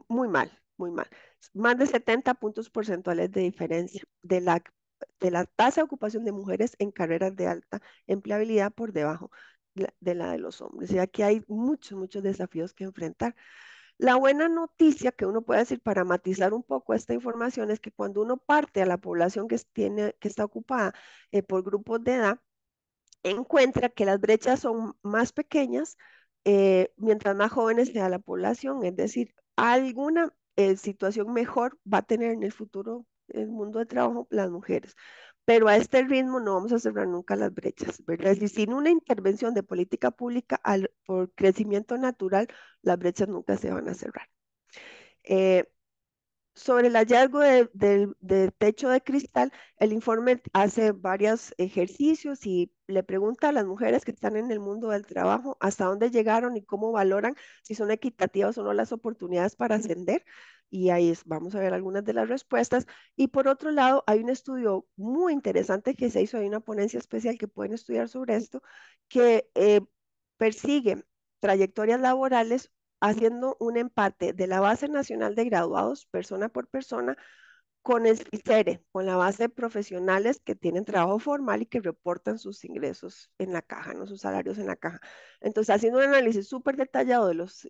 muy mal, muy mal. Más de 70 puntos porcentuales de diferencia de la tasa de ocupación de mujeres en carreras de alta empleabilidad por debajo de la de los hombres. Y aquí hay muchos, muchos desafíos que enfrentar. La buena noticia que uno puede decir para matizar un poco esta información es que cuando uno parte a la población que está ocupada por grupos de edad, encuentra que las brechas son más pequeñas mientras más jóvenes sea la población, es decir, alguna situación mejor va a tener en el futuro el mundo de trabajo las mujeres. Pero a este ritmo no vamos a cerrar nunca las brechas, ¿verdad? Es decir, sin una intervención de política pública por crecimiento natural, las brechas nunca se van a cerrar. Eh, sobre el hallazgo de techo de cristal, el informe hace varios ejercicios y le pregunta a las mujeres que están en el mundo del trabajo hasta dónde llegaron y cómo valoran si son equitativas o no las oportunidades para ascender. Y ahí vamos a ver algunas de las respuestas. Y por otro lado, hay un estudio muy interesante que se hizo, hay una ponencia especial que pueden estudiar sobre esto, que persigue trayectorias laborales haciendo un empate de la base nacional de graduados, persona por persona, con el CICERE, con la base de profesionales que tienen trabajo formal y que reportan sus ingresos en la caja, no sus salarios en la caja. Entonces, haciendo un análisis súper detallado de los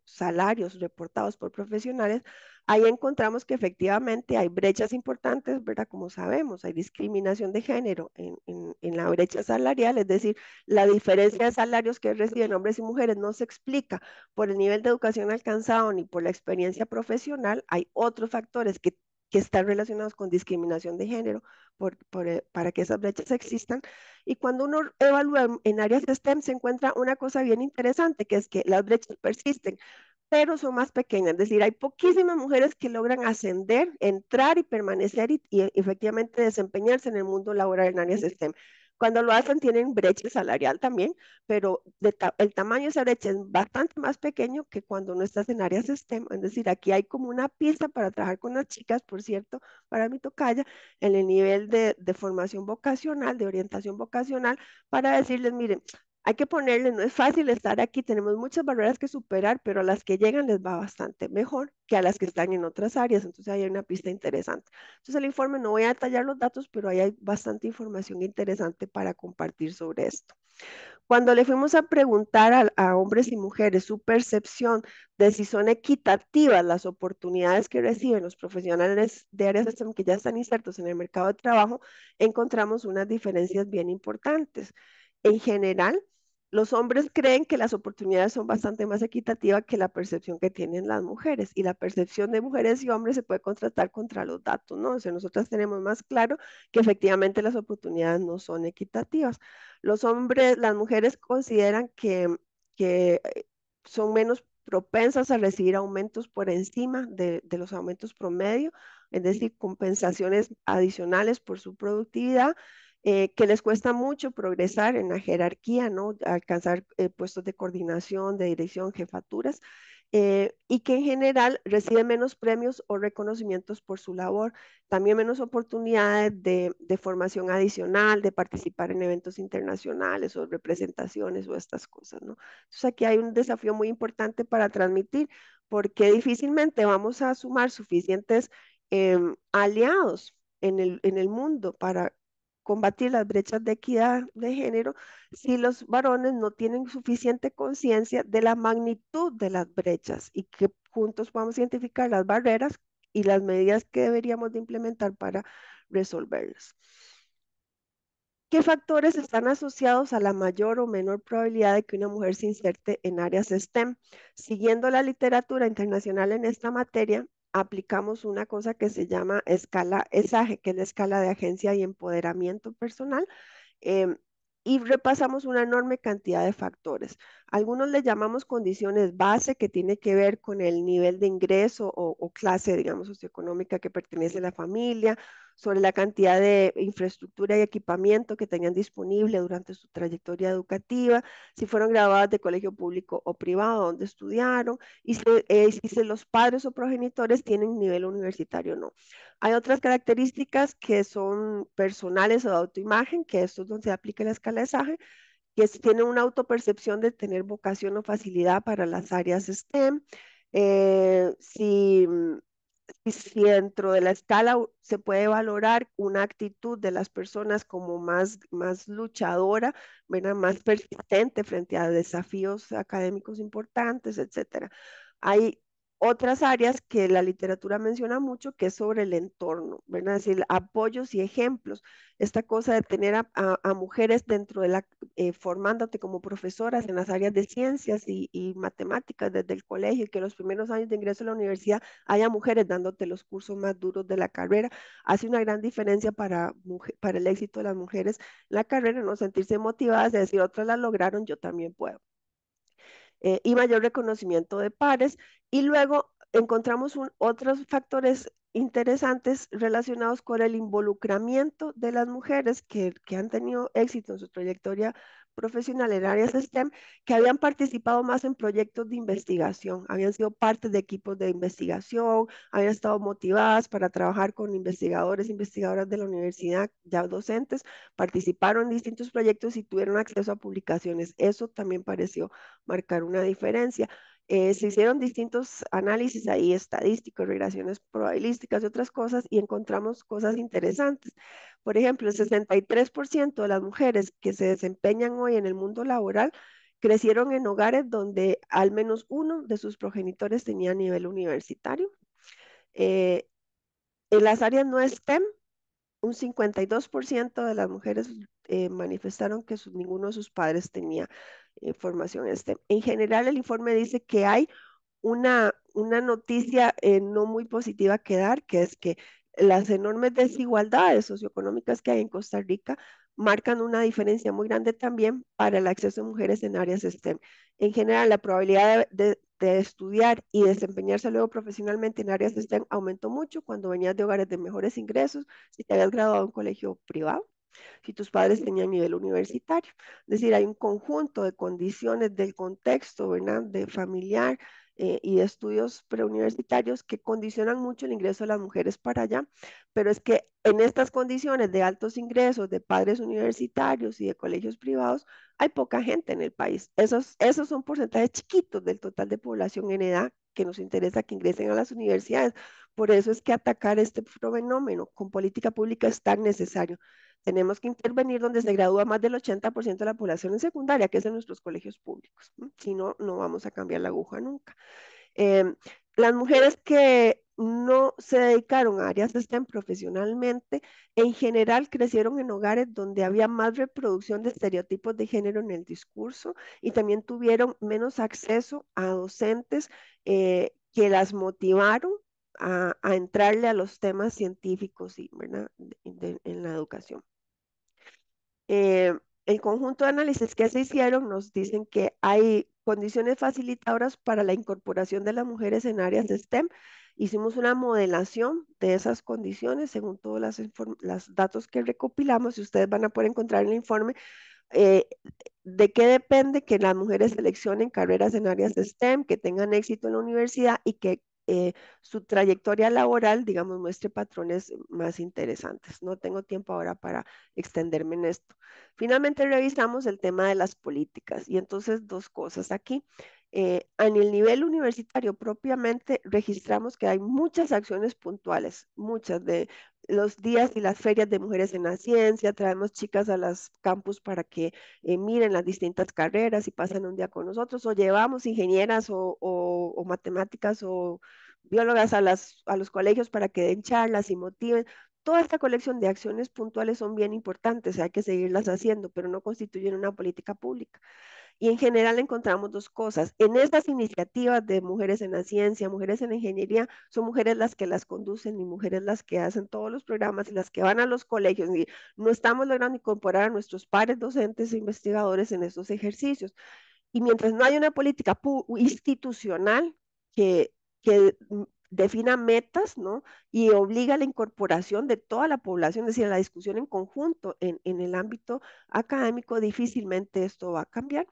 salarios reportados por profesionales, ahí encontramos que efectivamente hay brechas importantes, ¿verdad? Como sabemos, hay discriminación de género en la brecha salarial, es decir, la diferencia de salarios que reciben hombres y mujeres no se explica por el nivel de educación alcanzado ni por la experiencia profesional, hay otros factores que que están relacionados con discriminación de género para que esas brechas existan. Y cuando uno evalúa en áreas de STEM se encuentra una cosa bien interesante, que es que las brechas persisten, pero son más pequeñas. Es decir, hay poquísimas mujeres que logran ascender, entrar y permanecer y efectivamente desempeñarse en el mundo laboral en áreas STEM. Cuando lo hacen tienen brecha salarial también, pero el tamaño de esa brecha es bastante más pequeño que cuando no estás en áreas STEM. Es decir, aquí hay como una pista para trabajar con las chicas, por cierto, para mi tocaya, en el nivel de formación vocacional, de orientación vocacional, para decirles, miren, hay que ponerle, no es fácil estar aquí, tenemos muchas barreras que superar, pero a las que llegan les va bastante mejor que a las que están en otras áreas. Entonces ahí hay una pista interesante. Entonces el informe, no voy a detallar los datos, pero ahí hay bastante información interesante para compartir sobre esto. Cuando le fuimos a preguntar a hombres y mujeres su percepción de si son equitativas las oportunidades que reciben los profesionales de áreas STEM que ya están insertos en el mercado de trabajo, encontramos unas diferencias bien importantes. En general, los hombres creen que las oportunidades son bastante más equitativas que la percepción que tienen las mujeres. Y la percepción de mujeres y hombres se puede contrastar contra los datos, ¿no? O sea, nosotras tenemos más claro que efectivamente las oportunidades no son equitativas. Los hombres, las mujeres consideran que son menos propensas a recibir aumentos por encima de los aumentos promedio, es decir, compensaciones adicionales por su productividad, que les cuesta mucho progresar en la jerarquía, ¿no? Alcanzar puestos de coordinación, de dirección, jefaturas, y que en general reciben menos premios o reconocimientos por su labor, también menos oportunidades de formación adicional, de participar en eventos internacionales o representaciones o estas cosas, ¿no? Entonces aquí hay un desafío muy importante para transmitir, porque difícilmente vamos a sumar suficientes aliados en el mundo para combatir las brechas de equidad de género si los varones no tienen suficiente conciencia de la magnitud de las brechas y que juntos podamos identificar las barreras y las medidas que deberíamos de implementar para resolverlas. ¿Qué factores están asociados a la mayor o menor probabilidad de que una mujer se inserte en áreas STEM? Siguiendo la literatura internacional en esta materia, aplicamos una cosa que se llama escala ESAGE, que es la escala de agencia y empoderamiento personal, em, y repasamos una enorme cantidad de factores. Algunos le llamamos condiciones base, que tiene que ver con el nivel de ingreso o clase, digamos, socioeconómica que pertenece a la familia, sobre la cantidad de infraestructura y equipamiento que tenían disponible durante su trayectoria educativa, si fueron graduadas de colegio público o privado, donde estudiaron, y si los padres o progenitores tienen nivel universitario o no. Hay otras características que son personales o de autoimagen, que esto es donde se aplica la escala de SAGE, que tienen una autopercepción de tener vocación o facilidad para las áreas STEM. Eh, si, mm, si dentro de la escala se puede valorar una actitud de las personas como más luchadora, ¿verdad? Más persistente frente a desafíos académicos importantes, etcétera. Hay otras áreas que la literatura menciona mucho, que es sobre el entorno, ¿verdad? Es decir, apoyos y ejemplos. Esta cosa de tener a mujeres dentro de formándote como profesoras en las áreas de ciencias y matemáticas desde el colegio, y que los primeros años de ingreso a la universidad haya mujeres dándote los cursos más duros de la carrera, hace una gran diferencia para el éxito de las mujeres en la carrera, no sentirse motivadas de decir, otras la lograron, yo también puedo. Y mayor reconocimiento de pares. Y luego encontramos otros factores interesantes relacionados con el involucramiento de las mujeres que han tenido éxito en su trayectoria profesional en áreas STEM, que habían participado más en proyectos de investigación, habían sido parte de equipos de investigación, habían estado motivadas para trabajar con investigadores, investigadoras de la universidad, ya docentes, participaron en distintos proyectos y tuvieron acceso a publicaciones. Eso también pareció marcar una diferencia. Se hicieron distintos análisis ahí, estadísticos, regresiones probabilísticas y otras cosas, y encontramos cosas interesantes. Por ejemplo, el 63% de las mujeres que se desempeñan hoy en el mundo laboral crecieron en hogares donde al menos uno de sus progenitores tenía nivel universitario. Eh, en las áreas no STEM, un 52% de las mujeres manifestaron que ninguno de sus padres tenía formación STEM. En general, el informe dice que hay una noticia no muy positiva que dar, que es que las enormes desigualdades socioeconómicas que hay en Costa Rica marcan una diferencia muy grande también para el acceso de mujeres en áreas STEM. En general, la probabilidad de estudiar y desempeñarse luego profesionalmente en áreas STEM aumentó mucho cuando venías de hogares de mejores ingresos, si te habías graduado en un colegio privado, si tus padres tenían nivel universitario. Es decir, hay un conjunto de condiciones del contexto, ¿verdad? De familiar y de estudios preuniversitarios que condicionan mucho el ingreso de las mujeres para allá, pero es que en estas condiciones de altos ingresos de padres universitarios y de colegios privados, hay poca gente en el país. Esos son porcentajes chiquitos del total de población en edad que nos interesa que ingresen a las universidades. Por eso es que atacar este fenómeno con política pública es tan necesario. Tenemos que intervenir donde se gradúa más del 80% de la población en secundaria, que es en nuestros colegios públicos. Si no, no vamos a cambiar la aguja nunca. Em, las mujeres que no se dedicaron a áreas STEM profesionalmente, en general crecieron en hogares donde había más reproducción de estereotipos de género en el discurso y también tuvieron menos acceso a docentes que las motivaron a entrarle a los temas científicos y, ¿verdad? En la educación. Eh, el conjunto de análisis que se hicieron nos dicen que hay condiciones facilitadoras para la incorporación de las mujeres en áreas de STEM. Hicimos una modelación de esas condiciones según todos los datos que recopilamos y ustedes van a poder encontrar en el informe eh, de qué depende que las mujeres seleccionen carreras en áreas de STEM, que tengan éxito en la universidad y que su trayectoria laboral, digamos, muestre patrones más interesantes. No tengo tiempo ahora para extenderme en esto. Finalmente revisamos el tema de las políticas y entonces dos cosas aquí. En el nivel universitario propiamente registramos que hay muchas acciones puntuales, muchas de los días y las ferias de mujeres en la ciencia, traemos chicas a las campus para que miren las distintas carreras y pasan un día con nosotros, o llevamos ingenieras o matemáticas o biólogas a los colegios para que den charlas y motiven. Toda esta colección de acciones puntuales son bien importantes, hay que seguirlas haciendo, pero no constituyen una política pública. Y en general encontramos dos cosas. En estas iniciativas de mujeres en la ciencia, mujeres en la ingeniería, son mujeres las que las conducen y mujeres las que hacen todos los programas y las que van a los colegios. Y no estamos logrando incorporar a nuestros pares docentes e investigadores en estos ejercicios. Y mientras no hay una política institucional que defina metas, ¿no? Y obliga a la incorporación de toda la población, es decir, a la discusión en conjunto en el ámbito académico, difícilmente esto va a cambiar.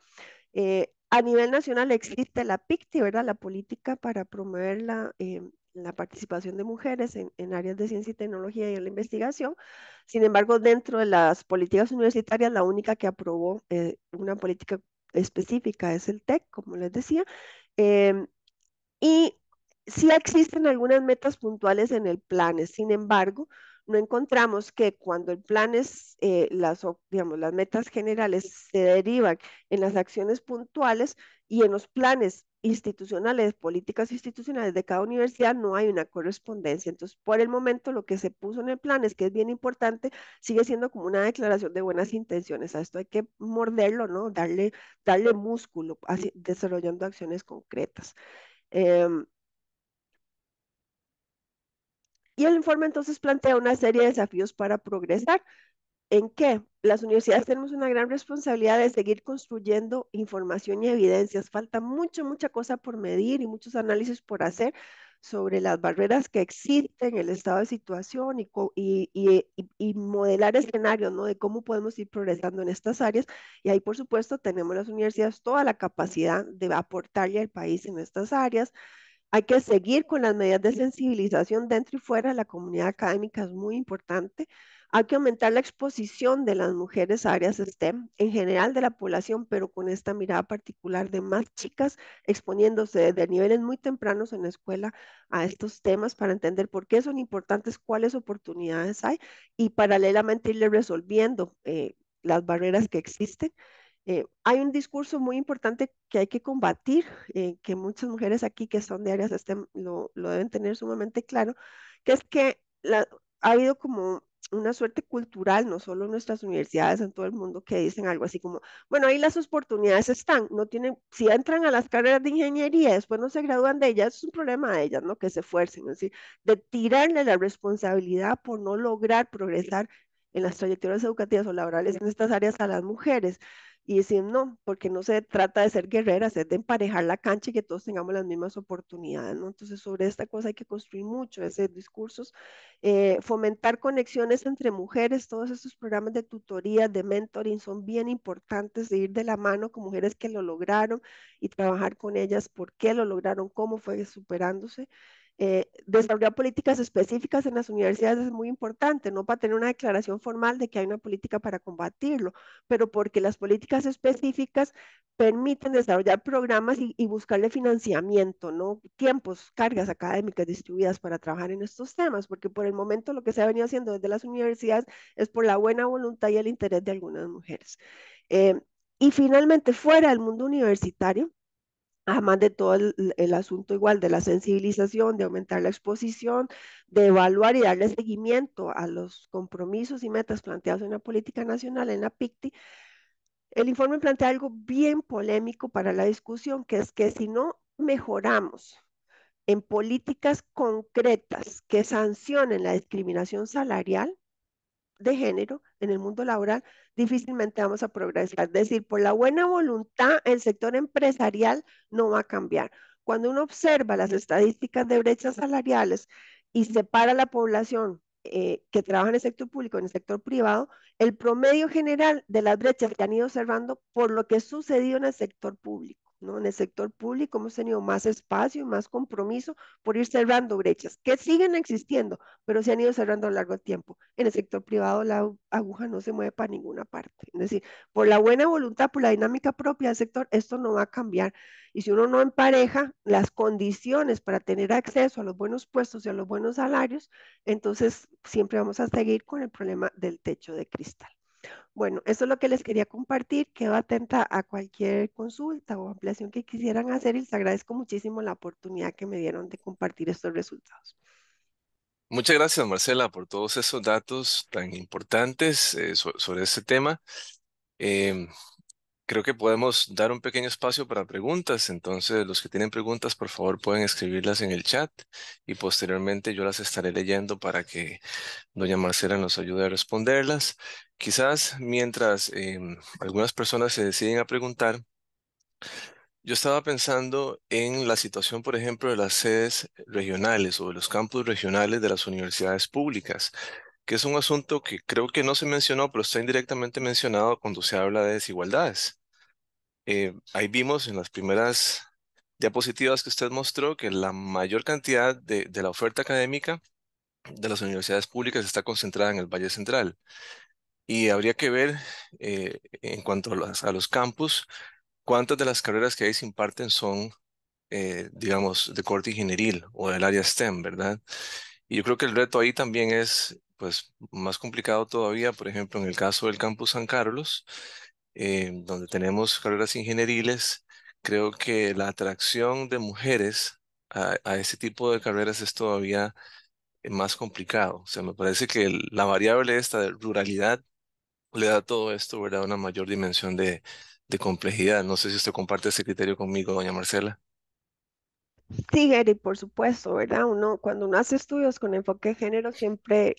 A nivel nacional existe la PICTI, ¿verdad? La política para promover la participación de mujeres en áreas de ciencia y tecnología y en la investigación. Sin embargo, dentro de las políticas universitarias, la única que aprobó una política específica es el TEC, como les decía. Em, y sí existen algunas metas puntuales en el plan, sin embargo, no encontramos que cuando el plan es, digamos, las metas generales se derivan en las acciones puntuales y en los planes institucionales, políticas institucionales de cada universidad, no hay una correspondencia. Entonces, por el momento, lo que se puso en el plan es que es bien importante, sigue siendo como una declaración de buenas intenciones. A esto hay que morderlo, ¿no? Darle músculo, así, desarrollando acciones concretas. Em, y el informe entonces plantea una serie de desafíos para progresar. ¿En qué? Las universidades tenemos una gran responsabilidad de seguir construyendo información y evidencias. Falta mucha cosa por medir y muchos análisis por hacer sobre las barreras que existen, el estado de situación y modelar escenarios, ¿no? De cómo podemos ir progresando en estas áreas. Y ahí, por supuesto, tenemos las universidades toda la capacidad de aportarle al país en estas áreas. Hay que seguir con las medidas de sensibilización dentro y fuera de la comunidad académica, es muy importante. Hay que aumentar la exposición de las mujeres a áreas STEM en general de la población, pero con esta mirada particular de más chicas exponiéndose desde niveles muy tempranos en la escuela a estos temas para entender por qué son importantes, cuáles oportunidades hay y paralelamente irle resolviendo las barreras que existen. Hay un discurso muy importante que hay que combatir, que muchas mujeres aquí que son de áreas STEM lo deben tener sumamente claro, que es que ha habido como una suerte cultural, no solo en nuestras universidades, en todo el mundo, que dicen algo así como, bueno, ahí las oportunidades están, no tienen, si entran a las carreras de ingeniería, y después no se gradúan de ellas, es un problema de ellas, ¿no? Que se esfuercen, es decir, de tirarle la responsabilidad por no lograr progresar en las trayectorias educativas o laborales en estas áreas a las mujeres. Y decir no, porque no se trata de ser guerreras, es de emparejar la cancha y que todos tengamos las mismas oportunidades, ¿no? Entonces, sobre esta cosa hay que construir mucho, ese discursos, fomentar conexiones entre mujeres, todos estos programas de tutoría, de mentoring son bien importantes, de ir de la mano con mujeres que lo lograron y trabajar con ellas, por qué lo lograron, cómo fue superándose. Desarrollar políticas específicas en las universidades es muy importante, no para tener una declaración formal de que hay una política para combatirlo, pero porque las políticas específicas permiten desarrollar programas y buscarle financiamiento, ¿no? Tiempos, cargas académicas distribuidas para trabajar en estos temas, porque por el momento lo que se ha venido haciendo desde las universidades es por la buena voluntad y el interés de algunas mujeres. Eh, y finalmente, fuera del mundo universitario, además de todo el asunto igual de la sensibilización, de aumentar la exposición, de evaluar y darle seguimiento a los compromisos y metas planteados en la política nacional, en la PICTI, el informe plantea algo bien polémico para la discusión, que es que si no mejoramos en políticas concretas que sancionen la discriminación salarial, de género en el mundo laboral, difícilmente vamos a progresar. Es decir, por la buena voluntad, el sector empresarial no va a cambiar. Cuando uno observa las estadísticas de brechas salariales y separa la población que trabaja en el sector público, en el sector privado, el promedio general de las brechas que han ido observando por lo que sucedió en el sector público. ¿No? En el sector público hemos tenido más espacio y más compromiso por ir cerrando brechas que siguen existiendo, pero se han ido cerrando a lo largo del tiempo. En el sector privado la aguja no se mueve para ninguna parte. Es decir, por la buena voluntad, por la dinámica propia del sector, esto no va a cambiar. Y si uno no empareja las condiciones para tener acceso a los buenos puestos y a los buenos salarios, entonces siempre vamos a seguir con el problema del techo de cristal. Bueno, eso es lo que les quería compartir. Quedo atenta a cualquier consulta o ampliación que quisieran hacer y les agradezco muchísimo la oportunidad que me dieron de compartir estos resultados. Muchas gracias, Marcela, por todos esos datos tan importantes sobre este tema. Em, Creo que podemos dar un pequeño espacio para preguntas. Entonces, los que tienen preguntas, por favor, pueden escribirlas en el chat y posteriormente yo las estaré leyendo para que doña Marcela nos ayude a responderlas. Quizás mientras algunas personas se deciden a preguntar, yo estaba pensando en la situación, por ejemplo, de las sedes regionales o de los campus regionales de las universidades públicas, que es un asunto que creo que no se mencionó, pero está indirectamente mencionado cuando se habla de desigualdades. Ahí vimos en las primeras diapositivas que usted mostró que la mayor cantidad de la oferta académica de las universidades públicas está concentrada en el Valle Central. Y habría que ver en cuanto a a los campus, cuántas de las carreras que ahí se imparten son, digamos, de corte ingenieril o del área STEM, ¿verdad? Y yo creo que el reto ahí también es, pues, más complicado todavía, por ejemplo, en el caso del campus San Carlos, donde tenemos carreras ingenieriles, creo que la atracción de mujeres a ese tipo de carreras es todavía más complicado. O sea, me parece que la variable esta de ruralidad le da a todo esto, ¿verdad? Una mayor dimensión de complejidad. No sé si usted comparte ese criterio conmigo, doña Marcela. Sí, Gary, por supuesto, ¿verdad? Uno, cuando uno hace estudios con enfoque de género, siempre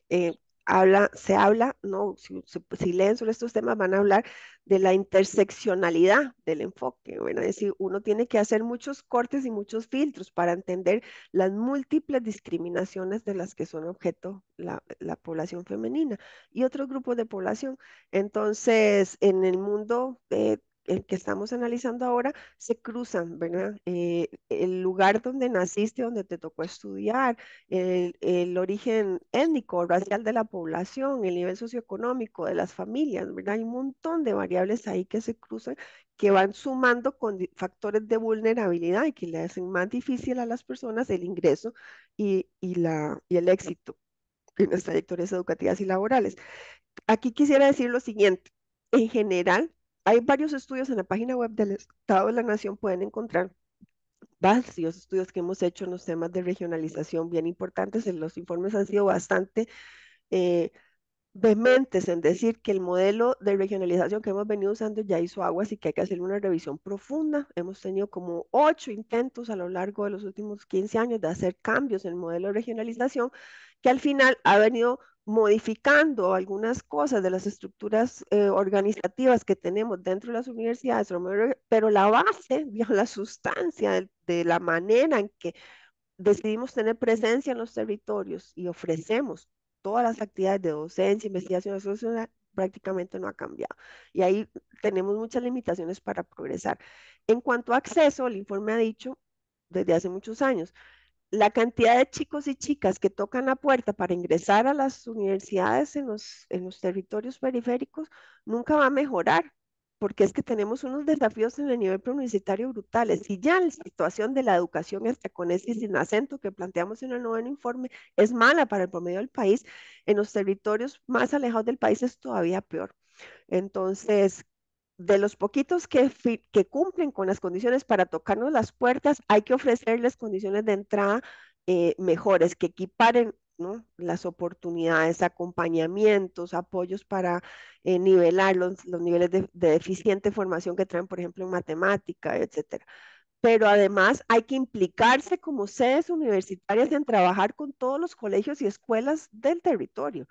se habla, ¿no? Si leen sobre estos temas, van a hablar de la interseccionalidad del enfoque, ¿verdad? Es decir, uno tiene que hacer muchos cortes y muchos filtros para entender las múltiples discriminaciones de las que son objeto la población femenina y otros grupos de población. Entonces, en el mundo el que estamos analizando ahora, se cruzan, ¿verdad? El lugar donde naciste, donde te tocó estudiar, el origen étnico o racial de la población, el nivel socioeconómico de las familias, ¿verdad? Hay un montón de variables ahí que se cruzan, que van sumando con factores de vulnerabilidad y que le hacen más difícil a las personas el ingreso y el éxito en las trayectorias educativas y laborales. Aquí quisiera decir lo siguiente. En general, hay varios estudios en la página web del Estado de la Nación, pueden encontrar varios estudios que hemos hecho en los temas de regionalización bien importantes. Los informes han sido bastante eh, vehementes en decir que el modelo de regionalización que hemos venido usando ya hizo aguas y que hay que hacer una revisión profunda. Hemos tenido como 8 intentos a lo largo de los últimos 15 años de hacer cambios en el modelo de regionalización que al final ha venido modificando algunas cosas de las estructuras organizativas que tenemos dentro de las universidades, pero la base, digamos, la sustancia de la manera en que decidimos tener presencia en los territorios y ofrecemos todas las actividades de docencia, investigación, eso prácticamente no ha cambiado. Y ahí tenemos muchas limitaciones para progresar. En cuanto a acceso, el informe ha dicho desde hace muchos años, la cantidad de chicos y chicas que tocan la puerta para ingresar a las universidades en los territorios periféricos nunca va a mejorar, porque es que tenemos unos desafíos en el nivel preuniversitario brutales. Y ya la situación de la educación hasta con ese sin acento que planteamos en el noveno informe es mala para el promedio del país, en los territorios más alejados del país es todavía peor. Entonces, de los poquitos que cumplen con las condiciones para tocarnos las puertas, hay que ofrecerles condiciones de entrada mejores, que equiparen, ¿no?, las oportunidades, acompañamientos, apoyos para nivelar los niveles de deficiente formación que traen, por ejemplo, en matemática, etcétera. Pero además hay que implicarse como sedes universitarias en trabajar con todos los colegios y escuelas del territorio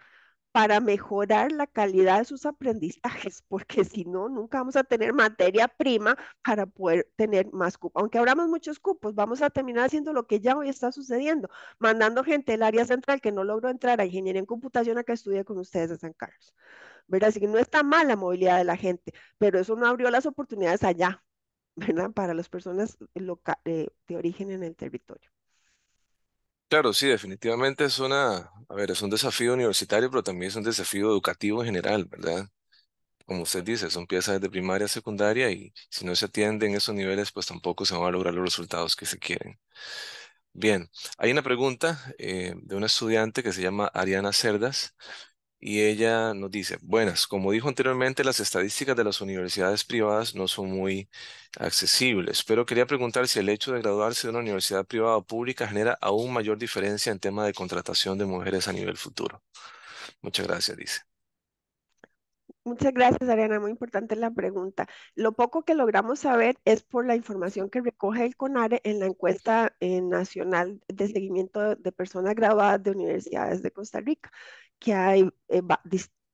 para mejorar la calidad de sus aprendizajes, porque si no, nunca vamos a tener materia prima para poder tener más cupos. Aunque abramos muchos cupos, vamos a terminar haciendo lo que ya hoy está sucediendo, mandando gente del área central que no logró entrar a ingeniería en computación a que estudie con ustedes en San Carlos, ¿verdad? Así que no está mal la movilidad de la gente, pero eso no abrió las oportunidades allá, ¿verdad? Para las personas de origen en el territorio. Claro, sí, definitivamente a ver, es un desafío universitario, pero también es un desafío educativo en general, ¿verdad? Como usted dice, son piezas de primaria, secundaria y si no se atienden esos niveles, pues tampoco se van a lograr los resultados que se quieren. Bien, hay una pregunta de una estudiante que se llama Ariana Cerdas y ella nos dice, buenas, como dijo anteriormente, las estadísticas de las universidades privadas no son muy accesibles, pero quería preguntar si el hecho de graduarse de una universidad privada o pública genera aún mayor diferencia en tema de contratación de mujeres a nivel futuro. Muchas gracias, dice. Muchas gracias, Ariana. Muy importante la pregunta. Lo poco que logramos saber es por la información que recoge el CONARE en la encuesta nacional de seguimiento de personas graduadas de universidades de Costa Rica, que hay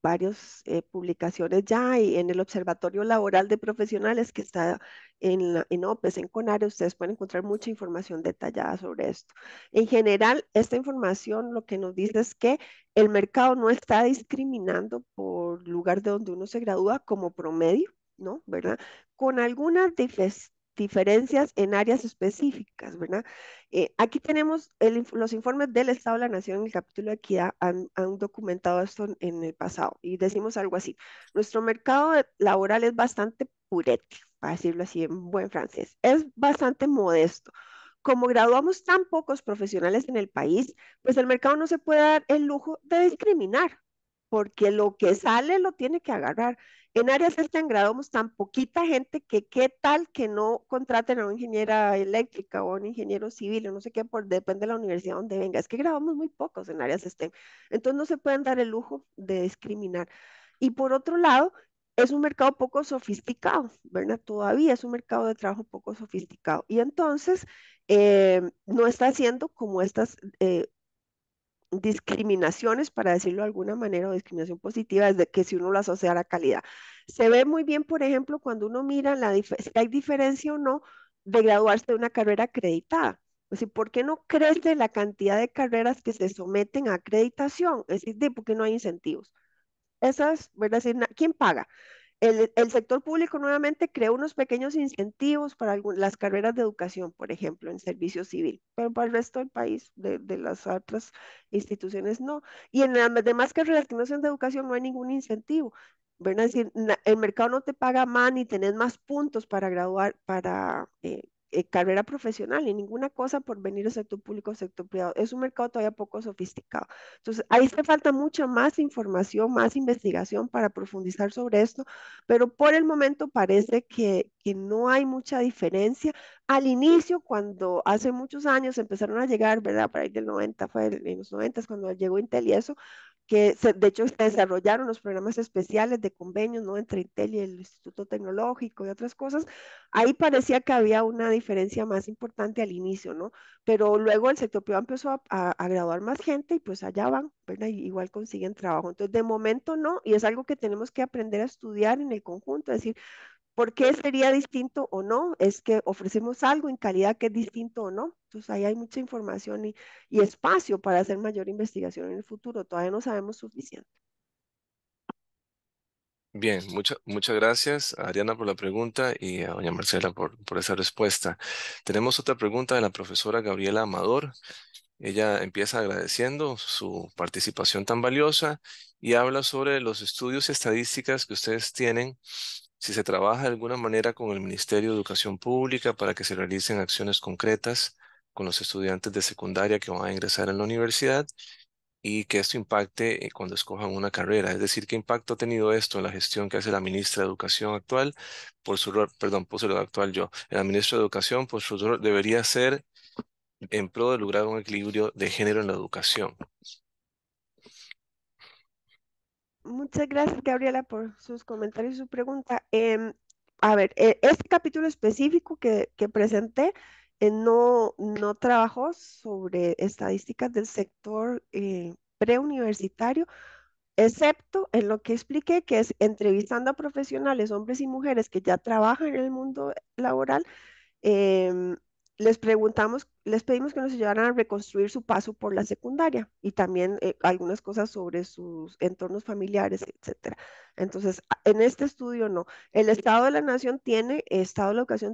varias publicaciones ya y en el Observatorio Laboral de Profesionales que está en OPES, en CONARE, ustedes pueden encontrar mucha información detallada sobre esto. En general, esta información lo que nos dice es que el mercado no está discriminando por lugar de donde uno se gradúa como promedio, ¿no? ¿Verdad? Con algunas diferencias en áreas específicas, ¿verdad? Aquí tenemos los informes del Estado de la Nación en el capítulo de equidad han documentado esto en el pasado y decimos algo así. Nuestro mercado laboral es bastante purete, para decirlo así en buen francés. Es bastante modesto. Como graduamos tan pocos profesionales en el país, pues el mercado no se puede dar el lujo de discriminar, porque lo que sale lo tiene que agarrar. En áreas STEM graduamos tan poquita gente que qué tal que no contraten a una ingeniera eléctrica o a un ingeniero civil o no sé qué, depende de la universidad donde venga. Es que graduamos muy pocos en áreas STEM. Entonces no se pueden dar el lujo de discriminar. Y por otro lado, es un mercado poco sofisticado, ¿verdad? Todavía es un mercado de trabajo poco sofisticado. Y entonces no está haciendo como estas discriminaciones, para decirlo de alguna manera, o discriminación positiva, desde que si uno lo asocia a la calidad. Se ve muy bien, por ejemplo, cuando uno mira si hay diferencia o no de graduarse de una carrera acreditada. Es decir, ¿por qué no crece la cantidad de carreras que se someten a acreditación? Es decir, ¿por qué no hay incentivos? Esas, ¿verdad? Es decir, ¿quién paga? El sector público nuevamente creó unos pequeños incentivos para las carreras de educación, por ejemplo, en servicio civil, pero para el resto del país, de las otras instituciones, no. Y en las demás carreras que no son de educación no hay ningún incentivo. ¿Verdad? Es decir, el mercado no te paga más ni tenés más puntos para graduar, para carrera profesional, ni ninguna cosa por venir al sector público o sector privado. Es un mercado todavía poco sofisticado. Entonces, ahí hace falta mucha más información, más investigación para profundizar sobre esto, pero por el momento parece que no hay mucha diferencia. Al inicio, cuando hace muchos años empezaron a llegar, ¿verdad? Para ir del 90, fue en los 90 cuando llegó Intel y eso, de hecho se desarrollaron los programas especiales de convenios, ¿no? Entre Intel y el Instituto Tecnológico y otras cosas. Ahí parecía que había una diferencia más importante al inicio, ¿no? Pero luego el sector privado empezó a graduar más gente y pues allá van, ¿verdad? Y igual consiguen trabajo. Entonces, de momento no, y es algo que tenemos que aprender a estudiar en el conjunto, es decir, ¿por qué sería distinto o no? Es que ofrecemos algo en calidad que es distinto o no. Entonces ahí hay mucha información y espacio para hacer mayor investigación en el futuro. Todavía no sabemos suficiente. Bien, muchas gracias a Ariana por la pregunta y a doña Marcela por esa respuesta. Tenemos otra pregunta de la profesora Gabriela Amador. Ella empieza agradeciendo su participación tan valiosa y habla sobre los estudios y estadísticas que ustedes tienen, si se trabaja de alguna manera con el Ministerio de Educación Pública para que se realicen acciones concretas con los estudiantes de secundaria que van a ingresar en la universidad y que esto impacte cuando escojan una carrera. Es decir, ¿qué impacto ha tenido esto en la gestión que hace la ministra de Educación actual? Por su rol, perdón, puse lo actual yo. La ministra de Educación, por su rol, debería ser en pro de lograr un equilibrio de género en la educación. Muchas gracias, Gabriela, por sus comentarios y su pregunta. A ver, este capítulo específico que presenté no trabajó sobre estadísticas del sector preuniversitario, excepto en lo que expliqué, que es entrevistando a profesionales, hombres y mujeres que ya trabajan en el mundo laboral. em, Les pedimos que nos ayudaran a reconstruir su paso por la secundaria y también algunas cosas sobre sus entornos familiares, etcétera. Entonces, en este estudio no. El Estado de la Educación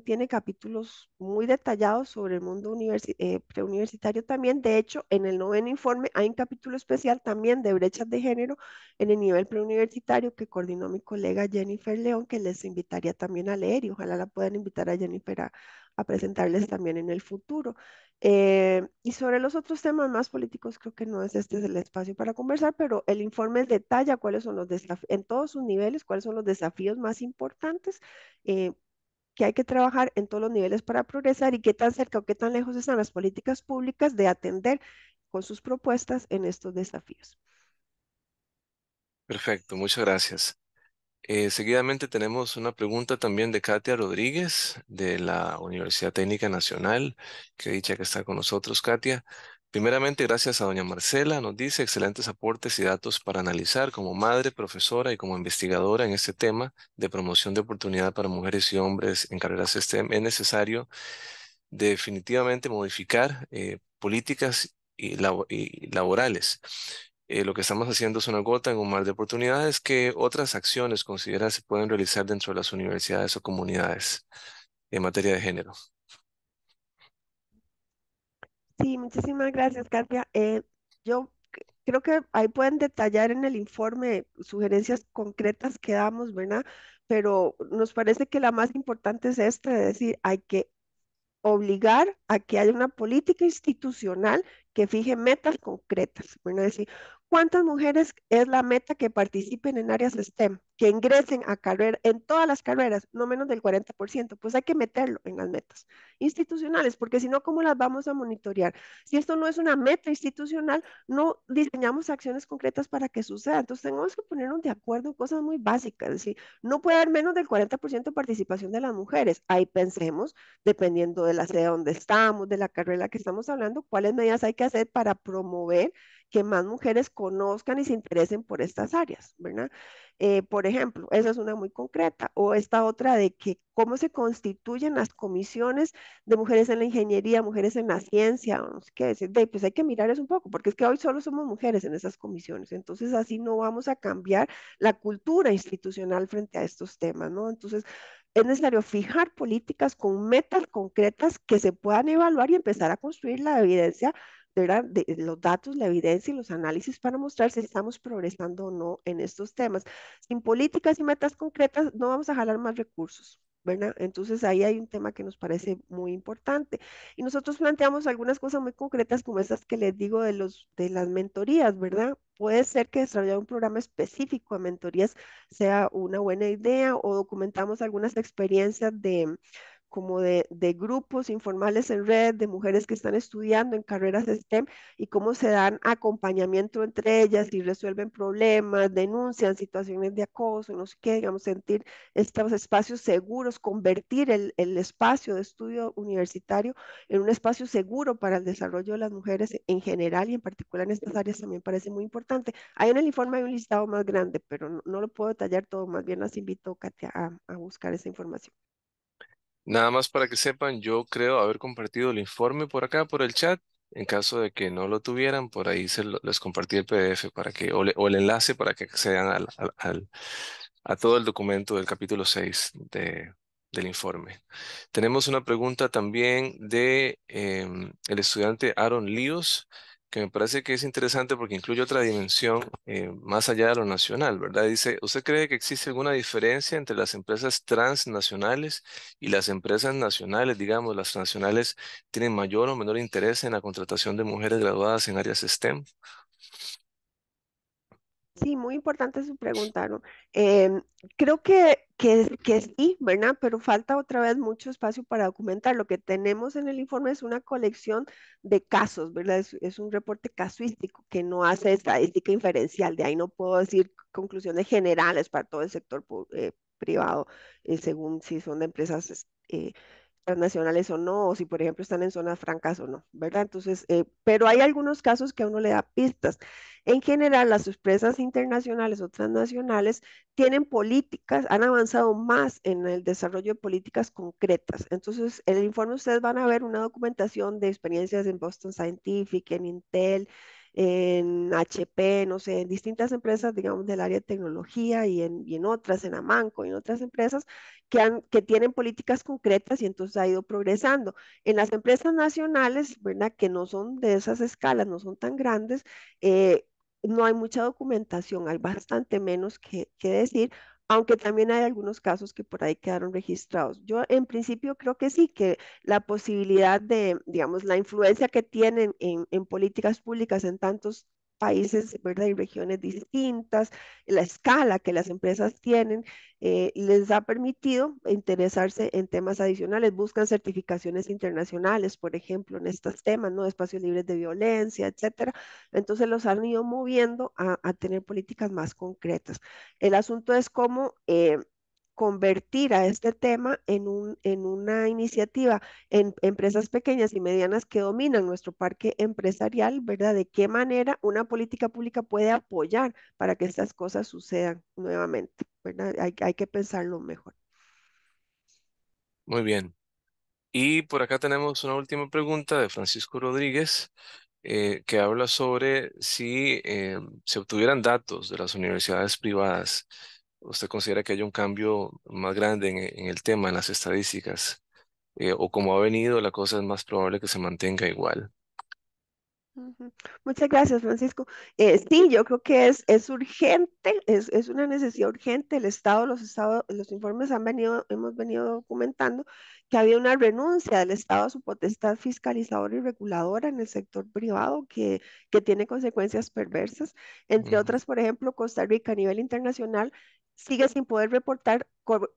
tiene capítulos muy detallados sobre el mundo preuniversitario también. De hecho, en el noveno informe hay un capítulo especial también de brechas de género en el nivel preuniversitario que coordinó mi colega Jennifer León, que les invitaría también a leer y ojalá la puedan invitar a Jennifer a presentarles también en el futuro. Y sobre los otros temas más políticos, creo que no es este es el espacio para conversar, pero el informe detalla cuáles son los desafíos, en todos sus niveles, cuáles son los desafíos más importantes eh, que hay que trabajar en todos los niveles para progresar y qué tan cerca o qué tan lejos están las políticas públicas de atender con sus propuestas en estos desafíos. Perfecto, muchas gracias. Seguidamente tenemos una pregunta también de Katia Rodríguez de la Universidad Técnica Nacional. Qué dicha que está con nosotros, Katia. Primeramente, gracias a doña Marcela. Nos dice excelentes aportes y datos para analizar como madre, profesora y como investigadora en este tema de promoción de oportunidad para mujeres y hombres en carreras STEM. Es necesario definitivamente modificar políticas y laborales. Lo que estamos haciendo es una gota en un mar de oportunidades que otras acciones consideradas se pueden realizar dentro de las universidades o comunidades en materia de género. Sí, muchísimas gracias, Katia. Creo que ahí pueden detallar en el informe sugerencias concretas que damos, ¿verdad? Pero nos parece que la más importante es esta, de decir, hay que obligar a que haya una política institucional que fije metas concretas. Bueno, es decir, ¿cuántas mujeres es la meta que participen en áreas STEM, que ingresen a carrera, en todas las carreras, no menos del 40%? Pues hay que meterlo en las metas institucionales, porque si no, ¿cómo las vamos a monitorear? Si esto no es una meta institucional, no diseñamos acciones concretas para que suceda. Entonces, tenemos que ponernos de acuerdo en cosas muy básicas. Es decir, no puede haber menos del 40% de participación de las mujeres. Ahí pensemos dependiendo de la sede donde estamos, de la carrera que estamos hablando, cuáles medidas hay que hacer para promover que más mujeres conozcan y se interesen por estas áreas, ¿verdad? Por ejemplo, esa es una muy concreta, o esta otra de que cómo se constituyen las comisiones de mujeres en la ingeniería, mujeres en la ciencia, o no sé qué decir, pues hay que mirar eso un poco, porque es que hoy solo somos mujeres en esas comisiones, entonces así no vamos a cambiar la cultura institucional frente a estos temas, ¿no? Entonces, es necesario fijar políticas con metas concretas que se puedan evaluar y empezar a construir la evidencia, ¿verdad? De los datos, la evidencia y los análisis para mostrar si estamos progresando o no en estos temas. Sin políticas y metas concretas no vamos a jalar más recursos, ¿verdad? Entonces ahí hay un tema que nos parece muy importante. Y nosotros planteamos algunas cosas muy concretas como estas que les digo de las mentorías, ¿verdad? Puede ser que desarrollar un programa específico de mentorías sea una buena idea o documentamos algunas experiencias de como de grupos informales en red, de mujeres que están estudiando en carreras STEM y cómo se dan acompañamiento entre ellas y resuelven problemas, denuncian situaciones de acoso, no sé qué, digamos, sentir estos espacios seguros, convertir el espacio de estudio universitario en un espacio seguro para el desarrollo de las mujeres en general y en particular en estas áreas también parece muy importante. Ahí en el informe hay un listado más grande, pero no lo puedo detallar todo, más bien las invito, Katia, a buscar esa información. Nada más para que sepan, yo creo haber compartido el informe por acá, por el chat. En caso de que no lo tuvieran, por ahí les compartí el PDF para que, o el enlace para que accedan a todo el documento del capítulo 6 del informe. Tenemos una pregunta también de el estudiante Aaron Líos, que me parece que es interesante porque incluye otra dimensión más allá de lo nacional, ¿verdad? Dice, ¿usted cree que existe alguna diferencia entre las empresas transnacionales y las empresas nacionales? Digamos, las transnacionales tienen mayor o menor interés en la contratación de mujeres graduadas en áreas STEM. Sí, muy importante su pregunta, ¿no? Em, Creo que sí, ¿verdad? Pero falta otra vez mucho espacio para documentar. Lo que tenemos en el informe es una colección de casos, ¿verdad? Es un reporte casuístico que no hace estadística inferencial. De ahí no puedo decir conclusiones generales para todo el sector privado, según si son de empresas transnacionales o no, o si por ejemplo están en zonas francas o no, ¿verdad? Entonces, pero hay algunos casos que a uno le da pistas. En general, las empresas internacionales o transnacionales tienen políticas, han avanzado más en el desarrollo de políticas concretas. Entonces, en el informe ustedes van a ver una documentación de experiencias en Boston Scientific, en Intel, en HP, no sé, en distintas empresas, digamos, del área de tecnología y en otras, en Amanco y en otras empresas que tienen políticas concretas y entonces ha ido progresando. En las empresas nacionales, ¿verdad? Que no son de esas escalas, no son tan grandes, no hay mucha documentación, hay bastante menos que decir, aunque también hay algunos casos que por ahí quedaron registrados. Yo en principio creo que sí, que la posibilidad de, digamos, la influencia que tienen en políticas públicas en tantos países, ¿verdad? Y regiones distintas, la escala que las empresas tienen, les ha permitido interesarse en temas adicionales, buscan certificaciones internacionales, por ejemplo, en estos temas, ¿no? Espacios libres de violencia, etcétera. Entonces los han ido moviendo a tener políticas más concretas. El asunto es cómo convertir a este tema en una iniciativa en empresas pequeñas y medianas que dominan nuestro parque empresarial, ¿verdad? De qué manera una política pública puede apoyar para que estas cosas sucedan nuevamente, ¿verdad? Hay que pensarlo mejor. Muy bien. Y por acá tenemos una última pregunta de Francisco Rodríguez, que habla sobre si se obtuvieran datos de las universidades privadas, ¿usted considera que hay un cambio más grande en el tema, en las estadísticas? O como ha venido, la cosa es más probable que se mantenga igual. Ujú. Muchas gracias, Francisco. Sí, yo creo que es urgente, es una necesidad urgente. El Estado, los informes hemos venido documentando que había una renuncia del Estado a su potestad fiscalizadora y reguladora en el sector privado que tiene consecuencias perversas. Entre Ujú. otras, por ejemplo, Costa Rica a nivel internacional sigue sin poder reportar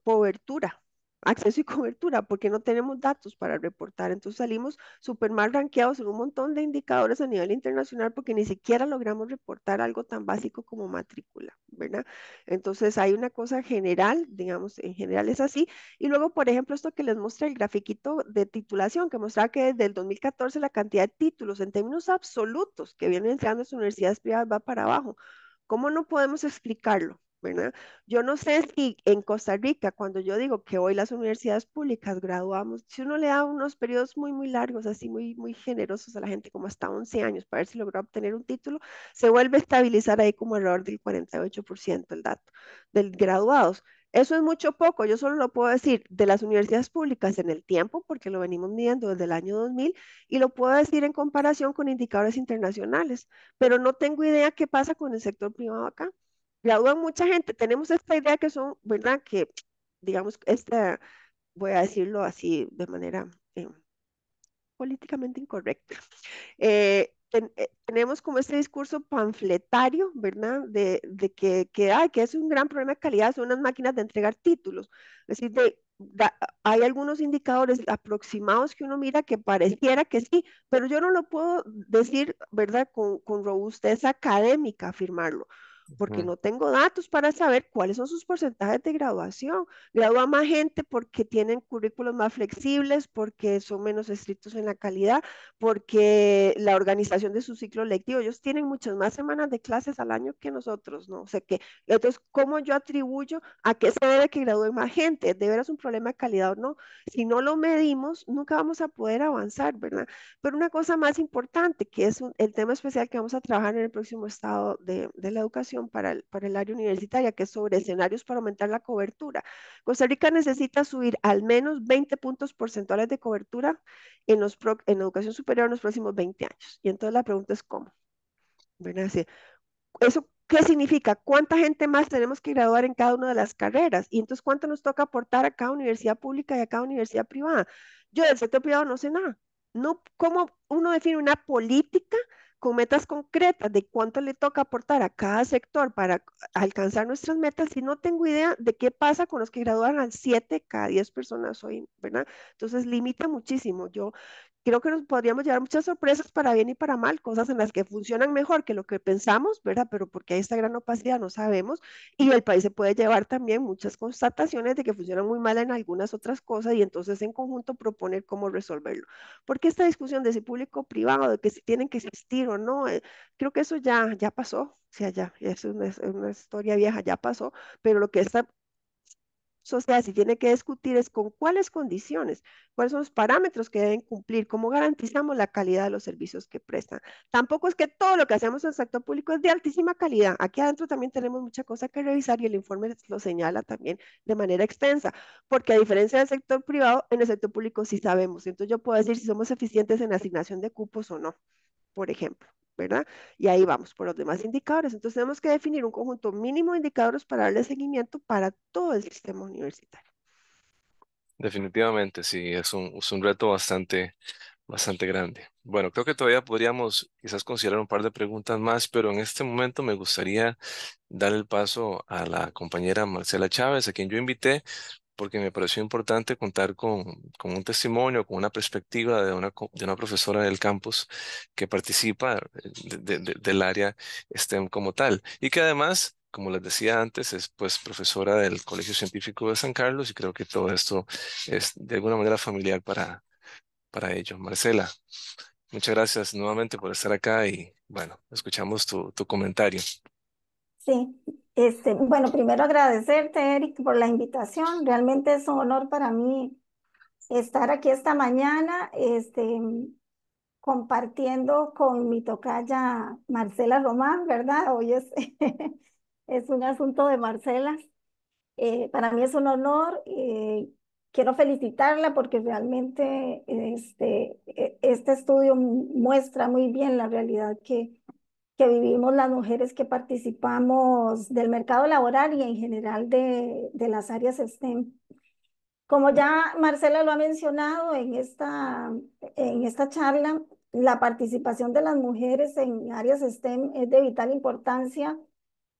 cobertura. Acceso y cobertura, porque no tenemos datos para reportar. Entonces salimos súper mal rankeados en un montón de indicadores a nivel internacional porque ni siquiera logramos reportar algo tan básico como matrícula, ¿verdad? Entonces hay una cosa general, digamos, en general es así. Y luego, por ejemplo, esto que les muestra el grafiquito de titulación, que mostraba que desde el 2014 la cantidad de títulos en términos absolutos que vienen entrando a las universidades privadas va para abajo. ¿Cómo no podemos explicarlo? ¿Verdad? Yo no sé si en Costa Rica, cuando yo digo que hoy las universidades públicas graduamos, si uno le da unos periodos muy, muy largos, así muy, muy generosos a la gente, como hasta 11 años, para ver si logra obtener un título, se vuelve a estabilizar ahí como alrededor del 48% el dato de graduados. Eso es mucho poco, yo solo lo puedo decir de las universidades públicas en el tiempo, porque lo venimos midiendo desde el año 2000, y lo puedo decir en comparación con indicadores internacionales, pero no tengo idea qué pasa con el sector privado acá. Gradúan mucha gente, tenemos esta idea que son, ¿verdad? Que, digamos, esta, voy a decirlo así de manera políticamente incorrecta. Tenemos como este discurso panfletario, ¿verdad? De que es un gran problema de calidad, son unas máquinas de entregar títulos. Es decir, hay algunos indicadores aproximados que uno mira que pareciera que sí, pero yo no lo puedo decir, ¿verdad? Con robustez académica, afirmarlo, porque Ujú. no tengo datos para saber cuáles son sus porcentajes de graduación. Gradúa más gente porque tienen currículos más flexibles, porque son menos estrictos en la calidad, porque la organización de su ciclo lectivo, ellos tienen muchas más semanas de clases al año que nosotros, ¿no? O sea que, entonces, ¿cómo yo atribuyo a qué se debe que gradúe más gente? ¿De veras un problema de calidad o no? Si no lo medimos, nunca vamos a poder avanzar, ¿verdad? Pero una cosa más importante, que es el tema especial que vamos a trabajar en el próximo estado de la educación para el área universitaria, que es sobre escenarios para aumentar la cobertura. Costa Rica necesita subir al menos 20 puntos porcentuales de cobertura en educación superior en los próximos 20 años. Y entonces la pregunta es cómo, ¿verdad? Así, ¿eso qué significa? ¿Cuánta gente más tenemos que graduar en cada una de las carreras? Y entonces, ¿cuánto nos toca aportar a cada universidad pública y a cada universidad privada? Yo del sector privado no sé nada. No, ¿cómo uno define una política con metas concretas de cuánto le toca aportar a cada sector para alcanzar nuestras metas si no tengo idea de qué pasa con los que gradúan al 7 cada 10 personas hoy, ¿verdad? Entonces limita muchísimo. Yo creo que nos podríamos llevar muchas sorpresas para bien y para mal, cosas en las que funcionan mejor que lo que pensamos, ¿verdad? Pero porque hay esta gran opacidad no sabemos, y el país se puede llevar también muchas constataciones de que funcionan muy mal en algunas otras cosas y entonces en conjunto proponer cómo resolverlo. Porque esta discusión de si público o privado, de que si tienen que existir o no, creo que eso ya pasó, o sea, ya, es una historia vieja, ya pasó, pero lo que esta sociedad si tiene que discutir es con cuáles condiciones, cuáles son los parámetros que deben cumplir, cómo garantizamos la calidad de los servicios que prestan. Tampoco es que todo lo que hacemos en el sector público es de altísima calidad. Aquí adentro también tenemos mucha cosa que revisar y el informe lo señala también de manera extensa, porque a diferencia del sector privado, en el sector público sí sabemos. Entonces yo puedo decir si somos eficientes en la asignación de cupos o no, por ejemplo, ¿verdad? Y ahí vamos por los demás indicadores. Entonces tenemos que definir un conjunto mínimo de indicadores para darle seguimiento para todo el sistema universitario. Definitivamente, sí, es un reto bastante grande. Bueno, creo que todavía podríamos quizás considerar un par de preguntas más, pero en este momento me gustaría dar el paso a la compañera Marcela Chávez, a quien yo invité porque me pareció importante contar con un testimonio, con una perspectiva de una profesora del campus que participa del área STEM como tal y que además, como les decía antes, es pues profesora del Colegio Científico de San Carlos y creo que todo esto es de alguna manera familiar para ello. Marcela, muchas gracias nuevamente por estar acá y bueno, escuchamos tu comentario. Sí, bueno, primero agradecerte, Eric, por la invitación. Realmente es un honor para mí estar aquí esta mañana, compartiendo con mi tocaya Marcela Román, ¿verdad? Hoy es, es un asunto de Marcela. Para mí es un honor. Quiero felicitarla porque realmente este estudio muestra muy bien la realidad que vivimos las mujeres que participamos del mercado laboral y en general de las áreas STEM. Como ya Marcela lo ha mencionado en esta charla, la participación de las mujeres en áreas STEM es de vital importancia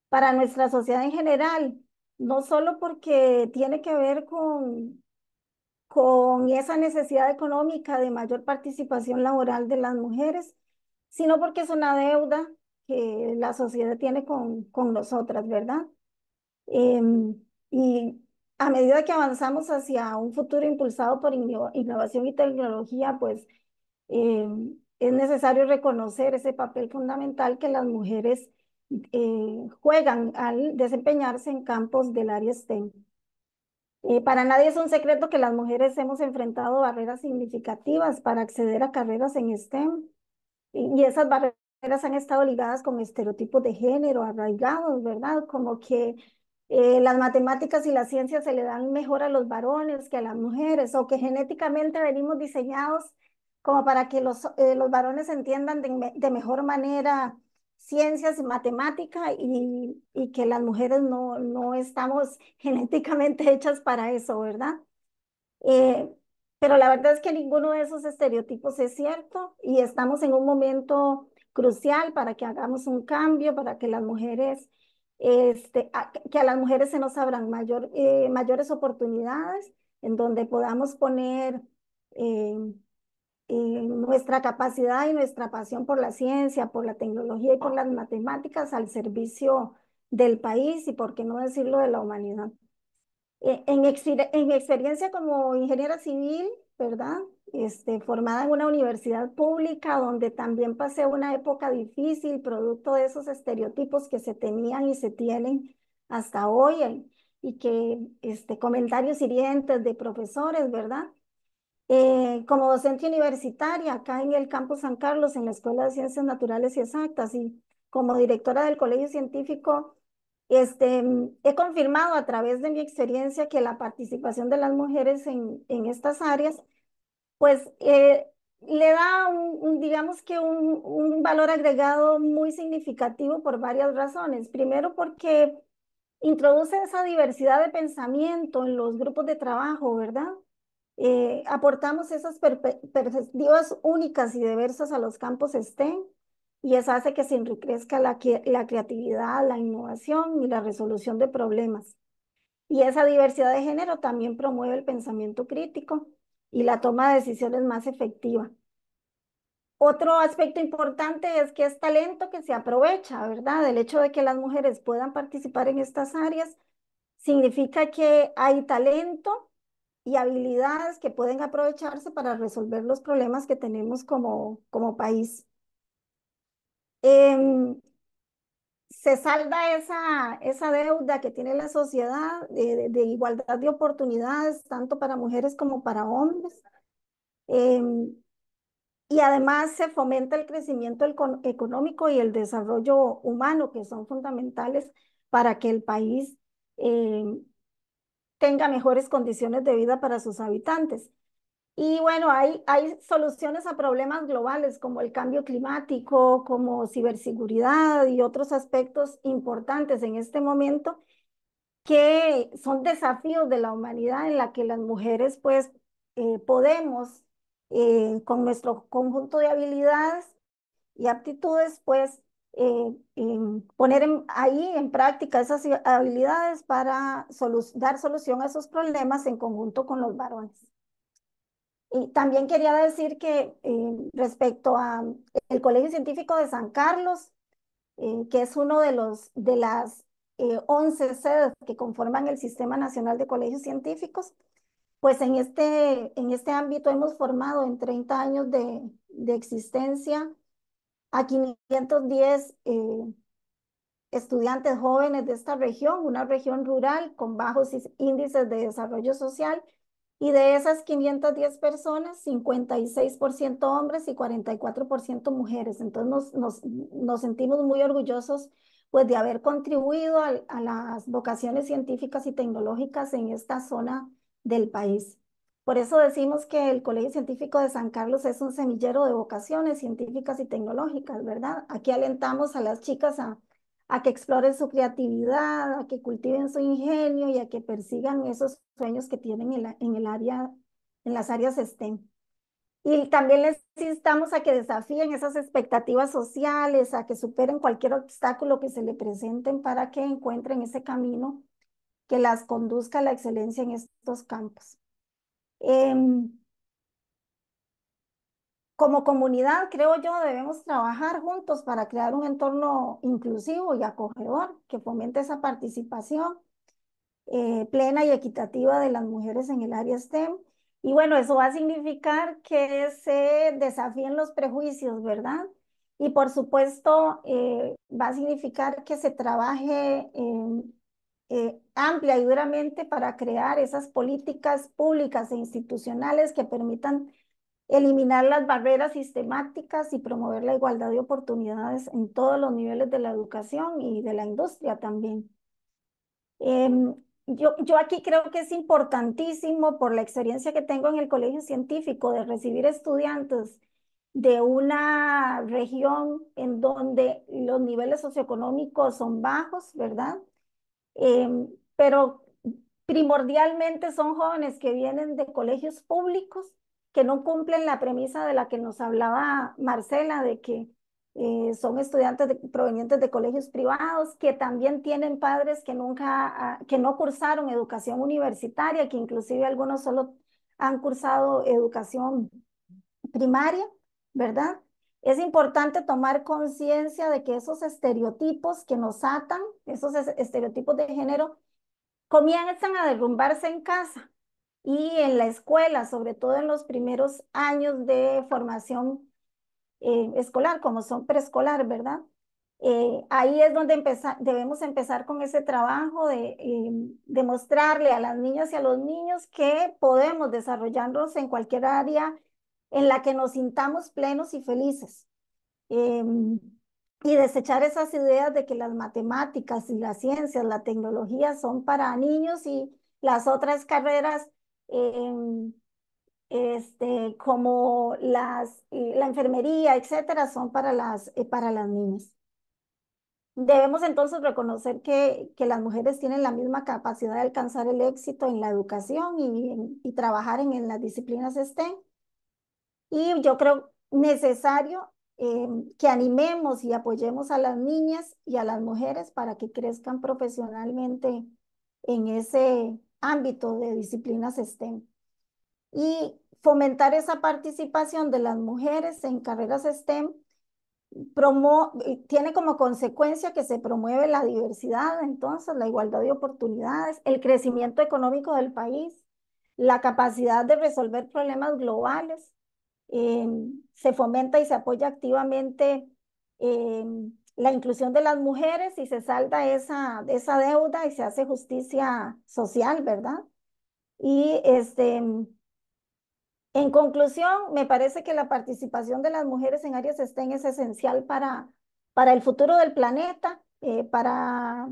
para nuestra sociedad en general, no solo porque tiene que ver con esa necesidad económica de mayor participación laboral de las mujeres, sino porque es una deuda que la sociedad tiene con nosotras, ¿verdad? Y a medida que avanzamos hacia un futuro impulsado por innovación y tecnología, pues es necesario reconocer ese papel fundamental que las mujeres juegan al desempeñarse en campos del área STEM. Para nadie es un secreto que las mujeres hemos enfrentado barreras significativas para acceder a carreras en STEM y esas barreras han estado ligadas con estereotipos de género arraigados, ¿verdad? Como que las matemáticas y las ciencias se le dan mejor a los varones que a las mujeres, o que genéticamente venimos diseñados como para que los varones entiendan de mejor manera ciencias y matemática y que las mujeres no estamos genéticamente hechas para eso, ¿verdad? Eh, pero la verdad es que ninguno de esos estereotipos es cierto y estamos en un momento crucial para que hagamos un cambio, para que las mujeres, que a las mujeres se nos abran mayores oportunidades en donde podamos poner eh, nuestra capacidad y nuestra pasión por la ciencia, por la tecnología y por las matemáticas al servicio del país y, por qué no decirlo, de la humanidad. En mi experiencia como ingeniera civil, ¿verdad? Formada en una universidad pública donde también pasé una época difícil, producto de esos estereotipos que se tenían y se tienen hasta hoy, y que comentarios hirientes de profesores, ¿verdad? Como docente universitaria acá en el campus San Carlos, en la Escuela de Ciencias Naturales y Exactas, y como directora del Colegio Científico, he confirmado a través de mi experiencia que la participación de las mujeres en estas áreas, pues le da digamos que un valor agregado muy significativo por varias razones. Primero, porque introduce esa diversidad de pensamiento en los grupos de trabajo, ¿verdad? Aportamos esas perspectivas únicas y diversas a los campos STEM, y eso hace que se enriquezca la creatividad, la innovación y la resolución de problemas. Y esa diversidad de género también promueve el pensamiento crítico y la toma de decisiones más efectiva. Otro aspecto importante es que es talento que se aprovecha, ¿verdad? El hecho de que las mujeres puedan participar en estas áreas significa que hay talento y habilidades que pueden aprovecharse para resolver los problemas que tenemos como país. Em, Se salda esa deuda que tiene la sociedad de igualdad de oportunidades, tanto para mujeres como para hombres. Em, y además se fomenta el crecimiento económico y el desarrollo humano, que son fundamentales para que el país tenga mejores condiciones de vida para sus habitantes. Y bueno, hay soluciones a problemas globales como el cambio climático, como ciberseguridad y otros aspectos importantes en este momento, que son desafíos de la humanidad en la que las mujeres pues podemos, con nuestro conjunto de habilidades y aptitudes, pues poner ahí en práctica esas habilidades para dar solución a esos problemas en conjunto con los varones. Y también quería decir que respecto a el Colegio Científico de San Carlos, que es uno de las 11 sedes que conforman el Sistema Nacional de Colegios Científicos, pues en este ámbito hemos formado en 30 años de existencia a 510 estudiantes jóvenes de esta región, una región rural con bajos índices de desarrollo social, y de esas 510 personas, 56% hombres y 44% mujeres. Entonces nos sentimos muy orgullosos pues de haber contribuido a las vocaciones científicas y tecnológicas en esta zona del país. Por eso decimos que el Colegio Científico de San Carlos es un semillero de vocaciones científicas y tecnológicas, ¿verdad? Aquí alentamos a las chicas a que exploren su creatividad, a que cultiven su ingenio y a que persigan esos sueños que tienen en las áreas STEM. Y también les instamos a que desafíen esas expectativas sociales, a que superen cualquier obstáculo que se le presenten para que encuentren ese camino que las conduzca a la excelencia en estos campos. Como comunidad, creo yo, debemos trabajar juntos para crear un entorno inclusivo y acogedor que fomente esa participación plena y equitativa de las mujeres en el área STEM. Y bueno, eso va a significar que se desafíen los prejuicios, ¿verdad? Y por supuesto, va a significar que se trabaje amplia y duramente para crear esas políticas públicas e institucionales que permitan eliminar las barreras sistemáticas y promover la igualdad de oportunidades en todos los niveles de la educación y de la industria también. Yo aquí creo que es importantísimo, por la experiencia que tengo en el colegio científico, de recibir estudiantes de una región en donde los niveles socioeconómicos son bajos, ¿verdad? Pero primordialmente son jóvenes que vienen de colegios públicos que no cumplen la premisa de la que nos hablaba Marcela, de que son estudiantes provenientes de colegios privados que también tienen padres que nunca, que no cursaron educación universitaria, que inclusive algunos solo han cursado educación primaria, ¿verdad? Es importante tomar conciencia de que esos estereotipos que nos atan, esos estereotipos de género, comienzan a derrumbarse en casa y en la escuela, sobre todo en los primeros años de formación escolar, como son preescolar, ¿verdad? Ahí es donde debemos empezar con ese trabajo de mostrarle a las niñas y a los niños que podemos desarrollarnos en cualquier área en la que nos sintamos plenos y felices. Y desechar esas ideas de que las matemáticas y las ciencias, la tecnología son para niños y las otras carreras como la enfermería, etcétera, son para las niñas. Debemos entonces reconocer que las mujeres tienen la misma capacidad de alcanzar el éxito en la educación y trabajar en las disciplinas STEM. Y yo creo necesario que animemos y apoyemos a las niñas y a las mujeres para que crezcan profesionalmente en ese ámbito de disciplinas STEM. Y fomentar esa participación de las mujeres en carreras STEM tiene como consecuencia que se promueve la diversidad, entonces la igualdad de oportunidades, el crecimiento económico del país, la capacidad de resolver problemas globales. Se fomenta y se apoya activamente la inclusión de las mujeres y se salda esa deuda y se hace justicia social, ¿verdad? Y en conclusión, me parece que la participación de las mujeres en áreas STEM es esencial para el futuro del planeta, para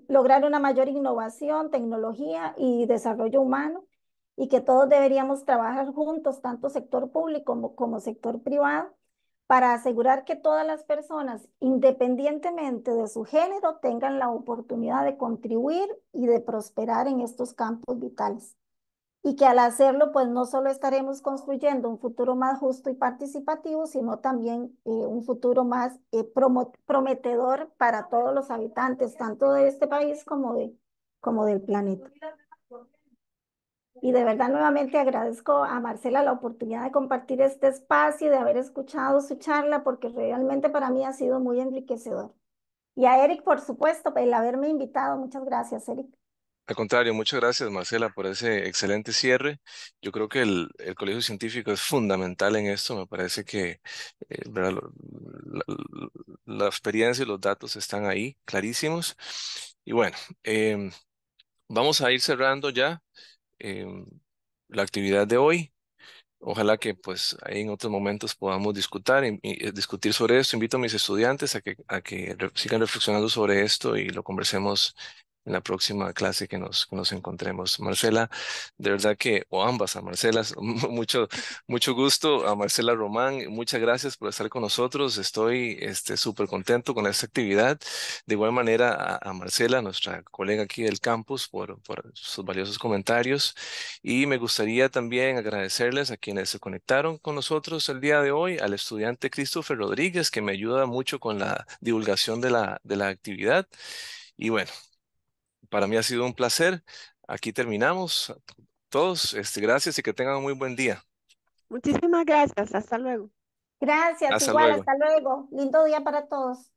lograr una mayor innovación, tecnología y desarrollo humano, y que todos deberíamos trabajar juntos, tanto sector público como sector privado, para asegurar que todas las personas, independientemente de su género, tengan la oportunidad de contribuir y de prosperar en estos campos vitales y que al hacerlo, pues no solo estaremos construyendo un futuro más justo y participativo, sino también un futuro más prometedor para todos los habitantes, tanto de este país como del planeta. Y de verdad nuevamente agradezco a Marcela la oportunidad de compartir este espacio y de haber escuchado su charla, porque realmente para mí ha sido muy enriquecedor. Y a Eric, por supuesto, el haberme invitado. Muchas gracias, Eric. Al contrario, muchas gracias, Marcela, por ese excelente cierre. Yo creo que el colegio científico es fundamental en esto. Me parece que ¿verdad? La, la experiencia y los datos están ahí, clarísimos. Y bueno, vamos a ir cerrando ya em, la actividad de hoy. Ojalá que pues ahí en otros momentos podamos discutir sobre esto. Invito a mis estudiantes a que sigan reflexionando sobre esto y lo conversemos en la próxima clase que nos encontremos. Marcela, de verdad que, o ambas, a Marcela, mucho gusto, a Marcela Román, muchas gracias por estar con nosotros. Estoy súper contento con esta actividad. De igual manera a Marcela, nuestra colega aquí del campus, por sus valiosos comentarios. Y me gustaría también agradecerles a quienes se conectaron con nosotros el día de hoy, al estudiante Christopher Rodríguez, que me ayuda mucho con la divulgación de la actividad. Y bueno, para mí ha sido un placer. Aquí terminamos. Todos, gracias y que tengan un muy buen día. Muchísimas gracias. Hasta luego. Gracias, Hasta igual, luego. hasta luego. Lindo día para todos.